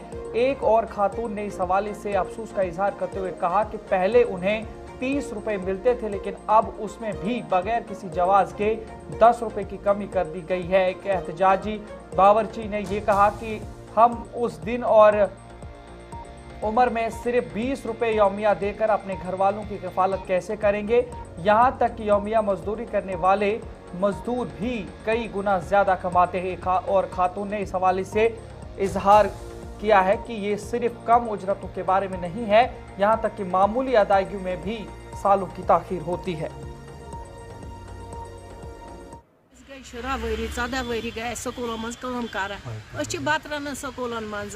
एक और खातून ने इस हवाले से अफसोस का इजहार करते हुए कहा कि पहले उन्हें 30 रुपए मिलते थे, लेकिन अब उसमें भी बगैर किसी जवाज के 10 रुपए की कमी कर दी गई है। एक एहतजाजी बावर्ची ने यह कहा कि हम उस दिन और उम्र में सिर्फ 20 रुपए यौमिया देकर अपने घर वालों की किफालत कैसे करेंगे। यहां तक कि यौमिया मजदूरी करने वाले मजदूर भी कई गुना ज्यादा कमाते हैं। और खातून ने इस हवाले से इजहार किया है कि ये सिर्फ कम उजरतों के बारे में नहीं है, यहाँ तक कि मामूली अदायगियों में भी सालों की ताखीर होती है। स्कूलों मज कम कर बत रन स्कूलन मज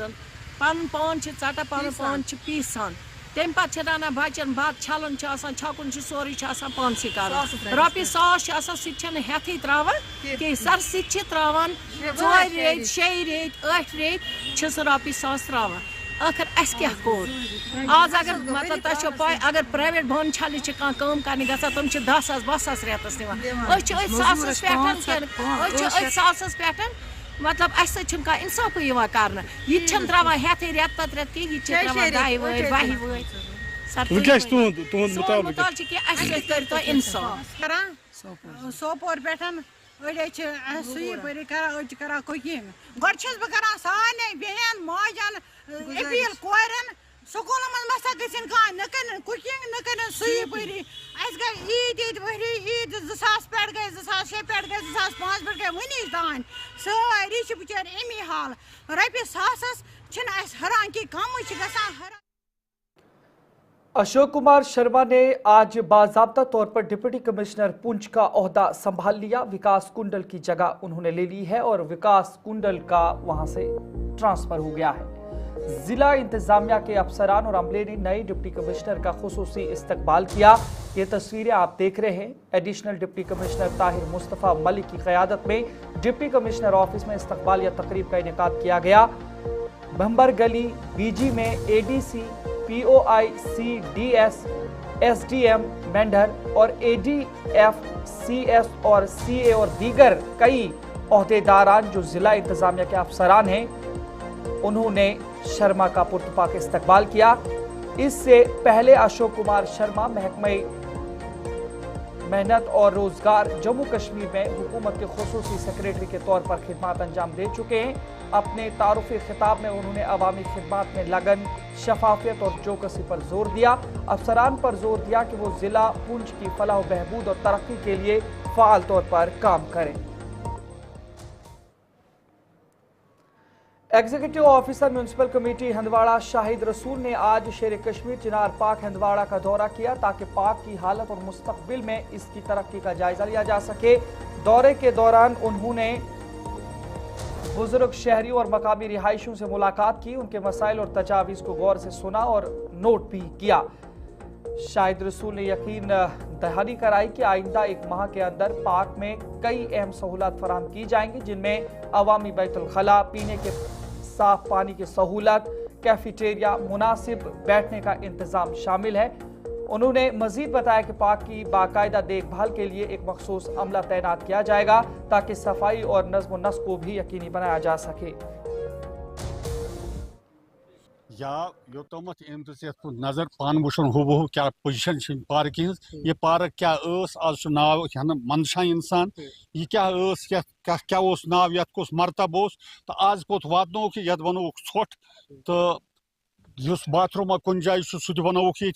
पन पान टा पन पान पीसान तम पे राना बचन बत छलन छकुन सोरे पानस कर रपी 100 सह हेथ त्रावान कह सर त्रावान 4 रेत 6 रेत 8 रेत सह रपी 100 त्रावान आखिर अस क्या कोर आज अगर मतलब तुम पाई अगर प्राइवेट बन छल कम कर ग तुम 10,000 12,000 रेतस निवान सासस पे मतलब अह इंसाफ कर यह त्रावान हेथ रेत पत रेत कह 10 वह 12 वह इंसाफ सोपोर पे सुई परी कर कुकिंग गो बह सारे बहन माजन अपील कोरन स्कूल मसा गन कुकिंग न कर सुई परी अस गई ईद वरी ईद 2000 पे गई 2006 पे गई 2005 पे गई वनिस तान सारी बिचार अमी हाल रपी 100 हरान कि कम ग। अशोक कुमार शर्मा ने आज बाज़ाब्ता तौर पर डिप्टी कमिश्नर पुंछ का ओहदा संभाल लिया। विकास कुंडल की जगह उन्होंने ले ली है और विकास कुंडल का वहां से ट्रांसफर हो गया है। जिला इंतजामिया के अफसरान और अमले ने नए डिप्टी कमिश्नर का खुसूसी इस्तकबाल किया। ये तस्वीरें आप देख रहे हैं। Additional deputy commissioner Tahir Mustafa Malik की क़यादत में डिप्टी कमिश्नर ऑफिस में इस्तकबालिया तकरीब का इनेकाद किया गया। बंबर गली बीजी में ADC POI CDS SDM Mendhar और ADF CS और CA और दीगर कई ओहदेदारान जो जिला इंतजामिया के अफसरान हैं उन्होंने शर्मा का पुरतपाक इस्तकबाल किया। इससे पहले अशोक कुमार शर्मा महकमे मेहनत और रोजगार जम्मू कश्मीर में हुकूमत के खुसूसी सेक्रेटरी के तौर पर खिदमत अंजाम दे चुके हैं। अपने तारुफी खिताब में उन्होंने अवामी खिदमत में लगन, शफाफियत और चौकसी पर जोर दिया। अफसरान पर जोर दिया कि वो जिला पुंछ की फलाह बहबूद और तरक्की के लिए फाल तौर पर काम करें। Executive officer municipal committee Handwara Shahid रसूल ने आज शेर कश्मीर चिनार पार्क हंदवाड़ा का दौरा किया ताकि पार्क की हालत और मुस्तकबिल में इसकी तरक्की का जायजा लिया जा सके। दौरे के दौरान उन्होंने बुजुर्ग शहरियों और मकामी रिहायशियों से मुलाकात की, उनके मसाइल और तजावीज़ को गौर से सुना और नोट भी किया। शाहिद रसूल ने यकीन दहानी कराई कि आइंदा 1 माह के अंदर पार्क में कई अहम सहूलत फराहम की जाएंगी, जिनमें अवामी बैतुल खला, पीने के साफ पानी की सहूलत, कैफेटेरिया, मुनासिब बैठने का इंतजाम शामिल है। उन्होंने मजीद बताया कि पार्क की बाकायदा देखभाल के लिए एक मखसूस अमला तैनात किया जाएगा ताकि सफाई और नज़्म व नस्क को भी यकीनी बनाया जा सके। या योतमत नजर पान वुन हो क्या पोजिशन पार्क ये पार्क क्या आज नाव मंदशा इंसान यह क्या नाव ये मरतब तो आज कोत वातनो कि ये वनो ोट तो बाथरूम कुन जाए सह वनो ये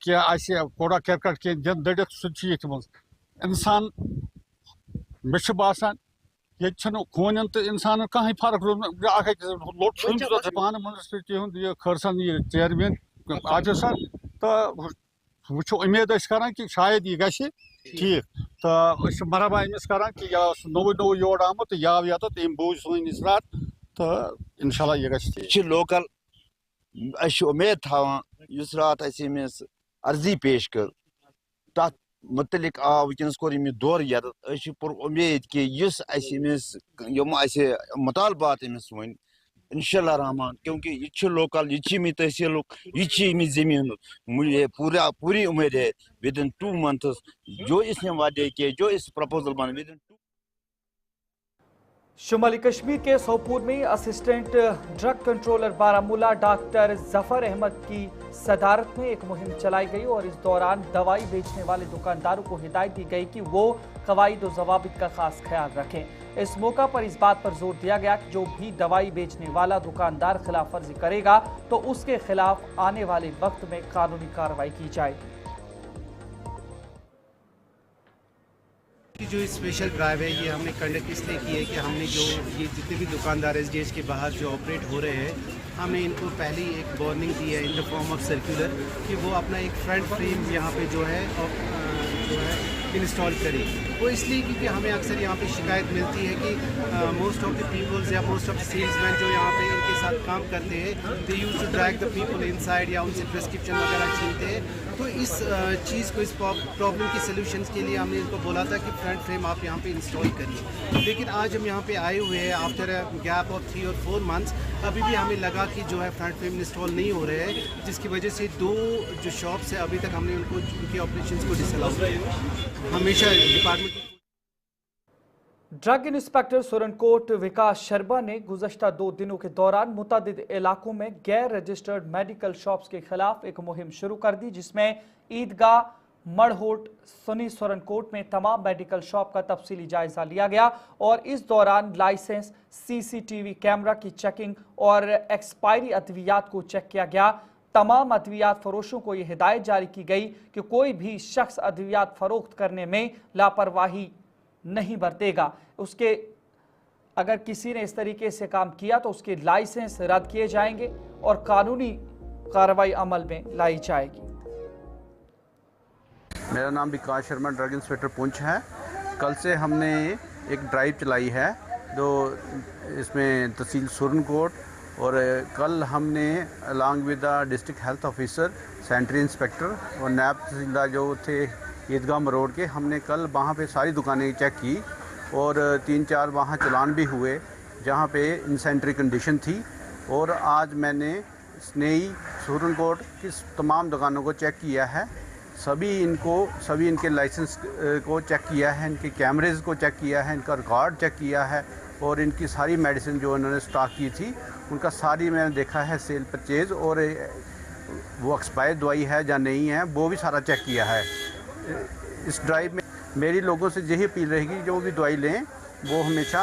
क्या कूड़ा करकट दड़ित सह इंसान मे बासान ये खोन तो इंसान कहीं फर्क लोट पान म्यूनसिपलिटी खरसन ये चेयरमैन आदिल सर तो वो उम्मीद कर कि शायद यह ग ठीक तो मरहबा अमिस कर कि नौ योर आमुत या तम बूझ सन इसरार तो इंशाल्लाह यह ग लोकल उम्मीद थवान इस रात अमिस अर्जी पेश कर तथ मुतलिक आ वनस कोर दौर यद पुर उम्मीद कि मुतालबात अमिस वन इंशाल्लाह रहमान क्योंकि ये लोकल ये तहसील ये जमीन पूरी उम्मीद है विद इन 2 months जो इसने वादे किए जो इस प्रपोजल बने विद इन शुमाली कश्मीर के सोपोर में assistant drug controller Baramulla doctor Zafar Ahmad की सदारत में एक मुहिम चलाई गई और इस दौरान दवाई बेचने वाले दुकानदारों को हिदायत दी गई कि वो कवायद और ज़वाबित का खास ख्याल रखें। इस मौका पर इस बात पर जोर दिया गया कि जो भी दवाई बेचने वाला दुकानदार खिलाफ वर्जी करेगा तो उसके खिलाफ आने वाले वक्त में कानूनी कार्रवाई की जाए। जो स्पेशल ड्राइव है ये हमने कंडक्ट इसलिए की है कि हमने जो ये जितने भी दुकानदार एसडीएच के बाहर जो ऑपरेट हो रहे हैं हमने इनको पहले ही एक वार्निंग दी है in the form of circular कि वो अपना एक फ्रंट फ्रेम यहाँ पे जो है इंस्टॉल करें। वो इसलिए क्योंकि हमें अक्सर यहाँ पे शिकायत मिलती है कि मोस्ट ऑफ द पीपल्स या मोस्ट ऑफ द सेल्समैन जो यहाँ पे इनके साथ काम करते हैं they use to drag the people inside या उनसे प्रिस्क्रिप्शन वगैरह छीनते हैं। तो इस चीज़ को इस प्रॉब्लम की सलूशंस के लिए हमने इनको बोला था कि फ्रंट फ्रेम आप यहाँ पे इंस्टॉल करिए। लेकिन आज हम यहाँ पे आए हुए हैं आफ्टर अ गैप ऑफ 3 और 4 months अभी भी हमें लगा कि जो है फ्रंट फ्रेम इंस्टॉल नहीं हो रहे हैं, जिसकी वजह से 2 जो शॉप्स है अभी तक हमने उनके ऑपरेशंस को डिसअलाउ किया। हमेशा डिपार्टमेंट ड्रग इंस्पेक्टर सुरनकोट विकास शर्मा ने गुज़श्ता 2 दिनों के दौरान मुतअद्दिद इलाकों में गैर रजिस्टर्ड मेडिकल शॉप्स के खिलाफ एक मुहिम शुरू कर दी, जिसमें ईदगाह मड़होट सुनी सुरनकोट में तमाम मेडिकल शॉप का तफसीली जायजा लिया गया और इस दौरान लाइसेंस, सीसीटीवी कैमरा की चेकिंग और एक्सपायरी अद्वियात को चेक किया गया। तमाम अद्वियात फरोशों को यह हिदायत जारी की गई कि कोई भी शख्स अद्वियात फरोख्त करने में लापरवाही नहीं बरतेगा। उसके अगर किसी ने इस तरीके से काम किया तो उसके लाइसेंस रद्द किए जाएंगे और कानूनी कार्रवाई अमल में लाई जाएगी। मेरा नाम विकास शर्मा, ड्रग इंस्पेक्टर पुंछ है। कल से हमने एक ड्राइव चलाई है जो इसमें तहसील सुरनकोट और कल हमने along with the district health officer, sanitary inspector और नैब तहसीलदार जो थे ईदगाह मरोड़ के, हमने कल वहाँ पे सारी दुकानें चेक की और 3-4 वहाँ चलान भी हुए जहाँ पे इंसेंट्री कंडीशन थी। और आज मैंने स्नेही सुरनकोट की तमाम दुकानों को चेक किया है, सभी इनके लाइसेंस को चेक किया है, इनके कैमरेज़ को चेक किया है, इनका रिकॉर्ड चेक किया है और इनकी सारी मेडिसिन जो उन्होंने स्टॉक की थी उनका सारी मैंने देखा है सेल परचेज़ और वो एक्सपायर दवाई है या नहीं है वो भी सारा चेक किया है। इस ड्राइव में मेरी लोगों से यही अपील रहेगी जो भी दवाई लें वो हमेशा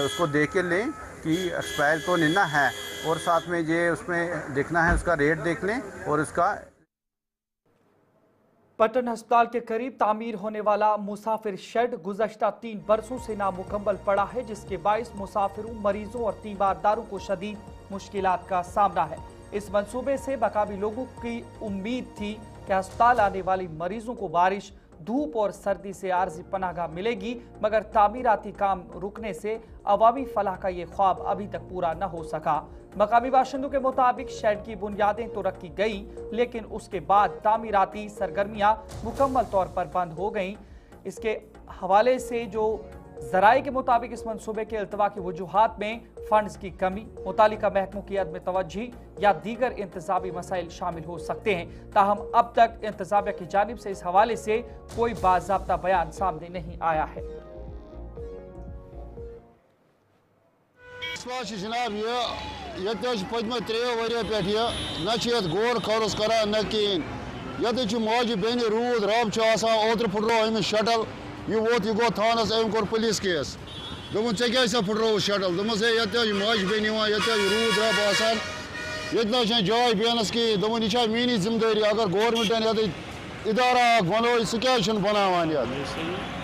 उसको देख के लें कि एक्सपायर तो नहीं ना है और साथ में ये उसमें देखना है उसका रेट देख लें और उसका। पटन अस्पताल के करीब तामीर होने वाला मुसाफिर शेड गुज़श्ता 3 बरसों से नामुकम्मल पड़ा है, जिसके बाइस मुसाफिरों, मरीजों और तीमारदारों को शदीद मुश्किलात का सामना है। इस मंसूबे से मकामी लोगों की उम्मीद थी कि अस्पताल आने वाली मरीजों को बारिश, धूप और सर्दी से आर्जी पनाहगाह मिलेगी, मगर तामीराती काम रुकने से अवामी फलाह का ये ख्वाब अभी तक पूरा न हो सका। मकामी बाशिंदों के मुताबिक शेड की बुनियादें तो रखी गई, लेकिन उसके बाद तामीराती सरगर्मियां मुकम्मल तौर पर बंद हो गईं। इसके हवाले से जो ज़राए के मुताबिक इस मंसूबे के अल्तवा की वजूहात में फंड्स की कमी, मुतालिका महकमों की अदम तवज्जी या दीगर इंतजामी मसाइल शामिल हो सकते हैं। ताहम अब तक इंतजामिया की जानिब से इस हवाले से कोई बाज़ाब्ता बयान सामने नहीं आया है। जनाब ये पदम 3 वरियों पे गौर खौरस करान न कहें ये माजि बेन रूद रब ओत्र फुटरो अमिस शटल यह वोत यह गो थानस अम कोर पुलिस केस दोपन ऐ क्या फुटरो शटल दोपस ये माजि बेन ये रूद रब आसान ये जाय बेनस की दोपन यह मेरी जिम्मेदारी अगर गवर्नमेंटन ये इदारा बनो सह क्या बनावान।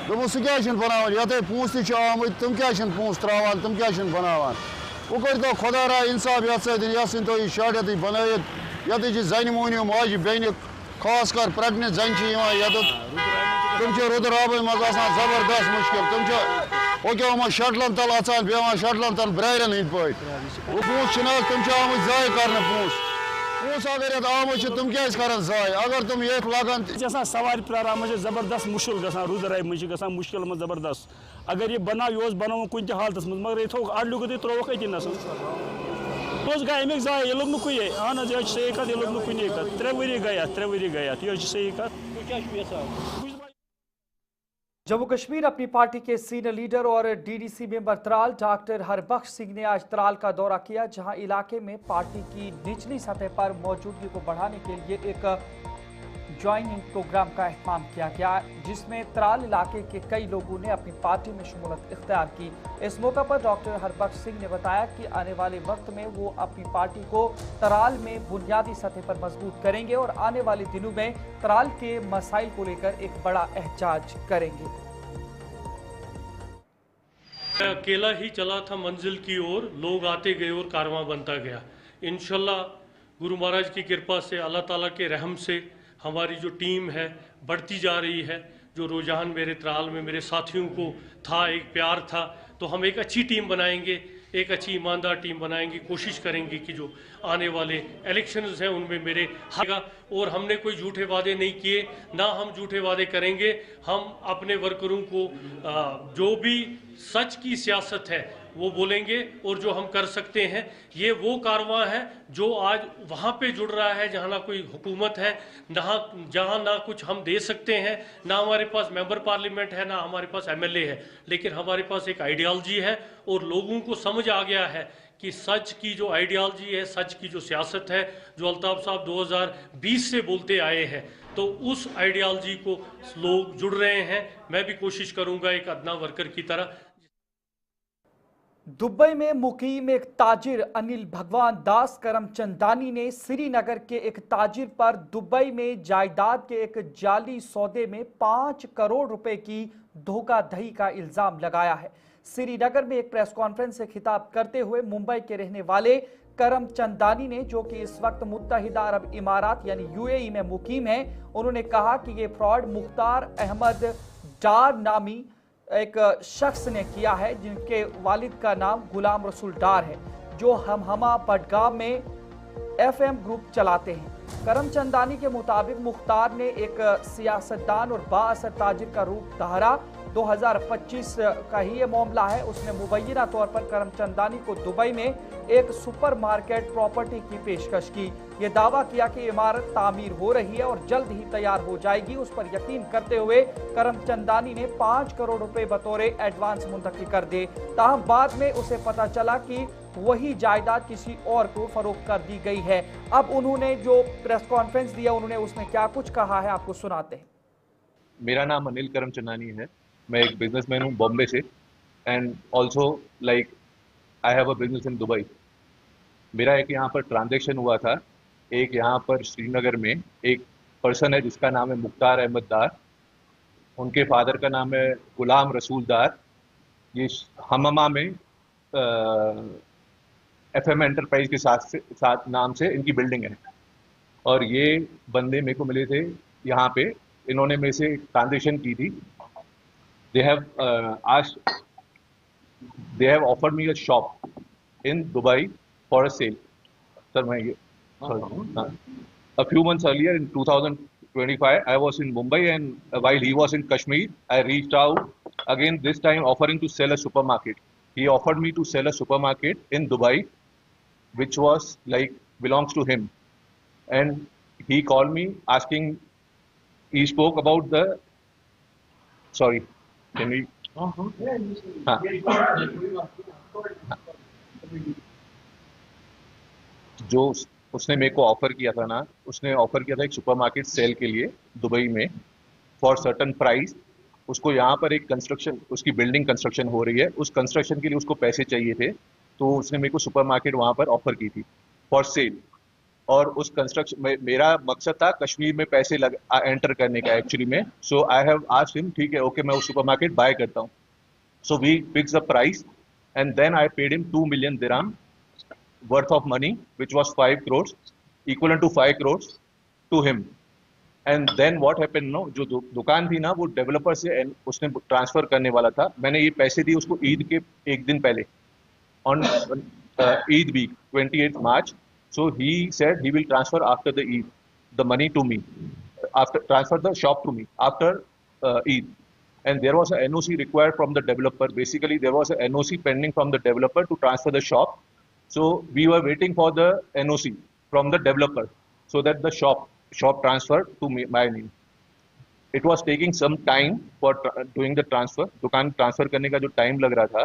दोपो सह क्या बनावान ये पोस आम तुम क्या पोस त्रावान तुम क्या बनावान वो कर तो खुदा रा इंसाफ ये सन तो शर्ट ये बनत ये जन मोहनियो माज बेन खास कर प्रेगनेंट जन तुम रुद राब मज जबरदस्त मुश्किल तुम वो शटलन तल अचान बेवान शटलन तल ब्रायरन हंद पे वो पोस तुम आम जाय कर पोस अगर आम तुम क्या कर जाय अगर तुम ये लगन सवार प्रारा मुझे जबरदस्त मुश्किल ग रुद राय मुझे ग मुश्किल में जबरदस्त अगर ये बना यह बनाव कुछ हालत मज मगर ये थोक अडलुक त्रोक अति नस गए अमिक जाय ये लोग नुकुन अहन यह सही कत ये लोग नुकुन कत 3 वरी गया यह सही कत। जम्मू कश्मीर अपनी पार्टी के सीनियर लीडर और DDC member Tral doctor Harbakhsh Singh ने आज त्राल का दौरा किया, जहां इलाके में पार्टी की निचली सतह पर मौजूदगी को बढ़ाने के लिए एक ज्वाइनिंग प्रोग्राम का एहतमाम किया गया, जिसमें त्राल इलाके के कई लोगों ने अपनी पार्टी में शमूलियत इख्तियार की। इस मौका पर डॉक्टर हरबख्श सिंह ने बताया कि आने वाले वक्त में वो अपनी पार्टी को त्राल में बुनियादी सतह पर मजबूत करेंगे और आने वाले दिनों में त्राल के मसाइल को लेकर एक बड़ा एहतजाज करेंगे। मैं अकेला ही चला था मंजिल की ओर, लोग आते गए और कारवां बनता गया। इंशाल्लाह गुरु महाराज की कृपा से, अल्लाह ताला के रहम से हमारी जो टीम है बढ़ती जा रही है। जो रुझान मेरे त्राल में मेरे साथियों को था, एक प्यार था, तो हम एक अच्छी टीम बनाएंगे, एक अच्छी ईमानदार टीम बनाएंगे। कोशिश करेंगे कि जो आने वाले इलेक्शंस हैं उनमें मेरे हारेगा। और हमने कोई झूठे वादे नहीं किए, ना हम झूठे वादे करेंगे। हम अपने वर्करों को जो भी सच की सियासत है वो बोलेंगे और जो हम कर सकते हैं। ये वो कारवां है जो आज वहाँ पे जुड़ रहा है जहाँ ना कोई हुकूमत है, जहाँ ना कुछ हम दे सकते हैं, ना हमारे पास मेंबर पार्लियामेंट है, ना हमारे पास एमएलए है, लेकिन हमारे पास एक आइडियालॉजी है और लोगों को समझ आ गया है कि सच की जो आइडियालॉजी है, सच की जो सियासत है, जो अल्ताफ साहब 2020 से बोलते आए हैं, तो उस आइडियालॉजी को लोग जुड़ रहे हैं। मैं भी कोशिश करूँगा एक अदना वर्कर की तरह। दुबई में मुकीम एक ताजिर अनिल भगवान दास करमचंदानी ने श्रीनगर के एक ताजिर पर दुबई में जायदाद के एक जाली सौदे में 5 करोड़ रुपए की धोखाधड़ी का इल्जाम लगाया है। श्रीनगर में एक प्रेस कॉन्फ्रेंस से खिताब करते हुए मुंबई के रहने वाले करमचंदानी ने, जो कि इस वक्त मुत्तहिदा अरब इमारात यानी यूएई में मुकीम है, उन्होंने कहा कि ये फ्रॉड मुख्तार अहमद डार नामी एक शख्स ने किया है, जिनके वालिद का नाम गुलाम रसूल डार है, जो हमहमा बडगाम में एफएम ग्रुप चलाते हैं। करमचंदानी के मुताबिक मुख्तार ने एक सियासतदान और बाअसर ताजिर का रूप धारा। 2025 का ही ये मामला है। उसने मुबैना तौर पर करमचंदानी को दुबई में एक सुपरमार्केट प्रॉपर्टी की पेशकश की। ये दावा किया कि इमारत तामीर हो रही है और जल्द ही तैयार हो जाएगी। उस पर यकीन करते हुए करमचंदानी ने 5 करोड़ रुपए बतौर एडवांस मुंतकिल कर दिए। ताहम बाद में उसे पता चला कि वही जायदाद किसी और को फरोख्त कर दी गई है। अब उन्होंने जो प्रेस कॉन्फ्रेंस दिया, उन्होंने उसमें क्या कुछ कहा है, आपको सुनाते हैं। मेरा नाम अनिल करमचंदानी है। मैं एक बिजनेसमैन हूँ बॉम्बे से, and also like I have a business in Dubai. मेरा एक यहाँ पर ट्रांजैक्शन हुआ था। एक यहाँ पर श्रीनगर में एक पर्सन है जिसका नाम है मुख्तार अहमद डार, उनके फादर का नाम है गुलाम रसूल डार। ये हममा में एफएम एंटरप्राइज के साथ नाम से इनकी बिल्डिंग है। और ये बंदे मेरे को मिले थे यहाँ पे, इन्होंने मेरे से ट्रांजेक्शन की थी। They have offered me a shop in Dubai for a sale. Sir, a few months earlier in 2025, I was in Mumbai, and while he was in Kashmir, I reached out again, this time offering to sell a supermarket. He offered me to sell a supermarket in Dubai, which was like belongs to him. And he called me asking, he spoke about the, sorry, can we? जो उसने मेरे को offer किया था ना, उसने offer किया था एक सुपरमार्केट सेल के लिए दुबई में फॉर सर्टन प्राइस। उसको यहाँ पर एक कंस्ट्रक्शन, उसकी बिल्डिंग कंस्ट्रक्शन हो रही है, उस कंस्ट्रक्शन के लिए उसको पैसे चाहिए थे, तो उसने मेरे को सुपरमार्केट वहाँ पर ऑफर की थी फॉर सेल। और उस कंस्ट्रक्शन में मेरा मकसद था कश्मीर में पैसे एंटर करने का एक्चुअली में. So I have asked him, ठीक है ओके मैं वो सुपरमार्केट बाय करता हूँ. So we fix the price and then I paid him 2 million dirham worth of money, which was 5 crores, equivalent to 5 crores to him. And then what happened, no, जो दुकान थी ना वो developer से उसने transfer करने वाला था. मैंने ये पैसे दिए उसको ईद के एक दिन पहले, on Eid week 28th March. So he said he will transfer after the Eid the money to me, after transfer the shop to me after Eid. And there was a NOC required from the developer. Basically there was a NOC pending from the developer to transfer the shop. So we were waiting for the NOC from the developer so that the shop transferred to me, my name. It was taking some time for doing the transfer. दुकान transfer करने का जो time लग रहा था,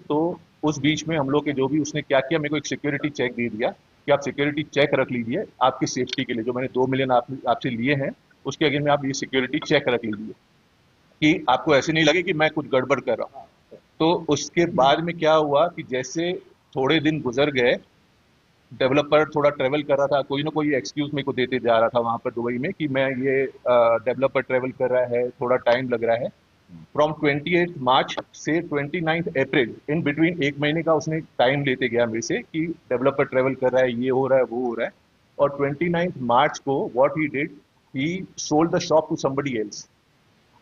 तो उस बीच में हम लोग के जो भी उसने क्या किया, मेरे को एक सिक्योरिटी चेक दे दिया कि आप सिक्योरिटी चेक रख लीजिए आपकी सेफ्टी के लिए. जो मैंने 2 million आपसे लिए हैं उसके अगेंस्ट में आप ये सिक्योरिटी चेक रख लीजिए कि आपको ऐसे नहीं लगे कि मैं कुछ गड़बड़ कर रहा हूँ. तो उसके बाद में क्या हुआ कि जैसे थोड़े दिन गुजर गए, डेवलपर थोड़ा ट्रेवल कर रहा था, कोई ना कोई एक्सक्यूज मेरे को देते जा रहा था वहाँ पर दुबई में कि मैं ये डेवलपर ट्रेवल कर रहा है, थोड़ा टाइम लग रहा है. फ्रॉम 28 मार्च से 29 अप्रैल इन बिटवीन 1 महीने का उसने टाइम लेते गया मेरे से कि डेवलपर ट्रेवल कर रहा है, ये हो रहा है, वो हो रहा है. और 29 मार्च को what he did, he sold the shop to somebody else.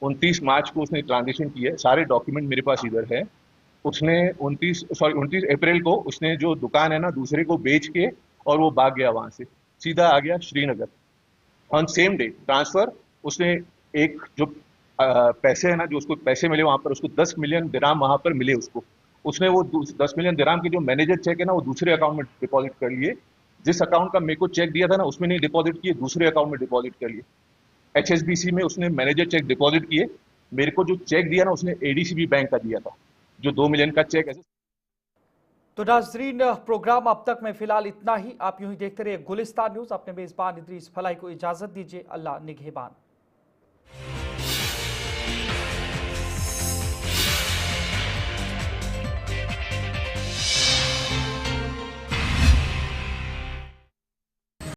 29 मार्च को उसने ट्रांजेक्शन की है, सारे डॉक्यूमेंट मेरे पास इधर है. उसने 29 अप्रैल को उसने जो दुकान है ना दूसरे को बेच के और वो भाग गया, वहां से सीधा आ गया Srinagar. On same day transfer उसने एक जो पैसे है ना, जो उसको पैसे मिले वहां पर, उसको 10 million dirham वहां पर मिले उसको. उसने वो 10 million dirham के जो मैनेजर चेक है ना वो दूसरे अकाउंट में डिपॉजिट कर लिए. जिस अकाउंट का मेरे को चेक दिया था ना उसमें नहीं डिपॉजिट किए, दूसरे अकाउंट में डिपॉजिट कर लिए. HSBC में उसने मैनेजर चेक डिपॉजिट किए. मेरे को जो चेक दिया ना उसने ADCB बैंक का दिया था, जो 2 million का चेक है. तो नाजरीन, प्रोग्राम अब तक में फिलहाल इतना ही. आप यूं ही देखते रहिए गुलिस्तान न्यूज. अपने मेजबान इदरीस फलाही को इजाजत दीजिए. अल्लाह निगहबान.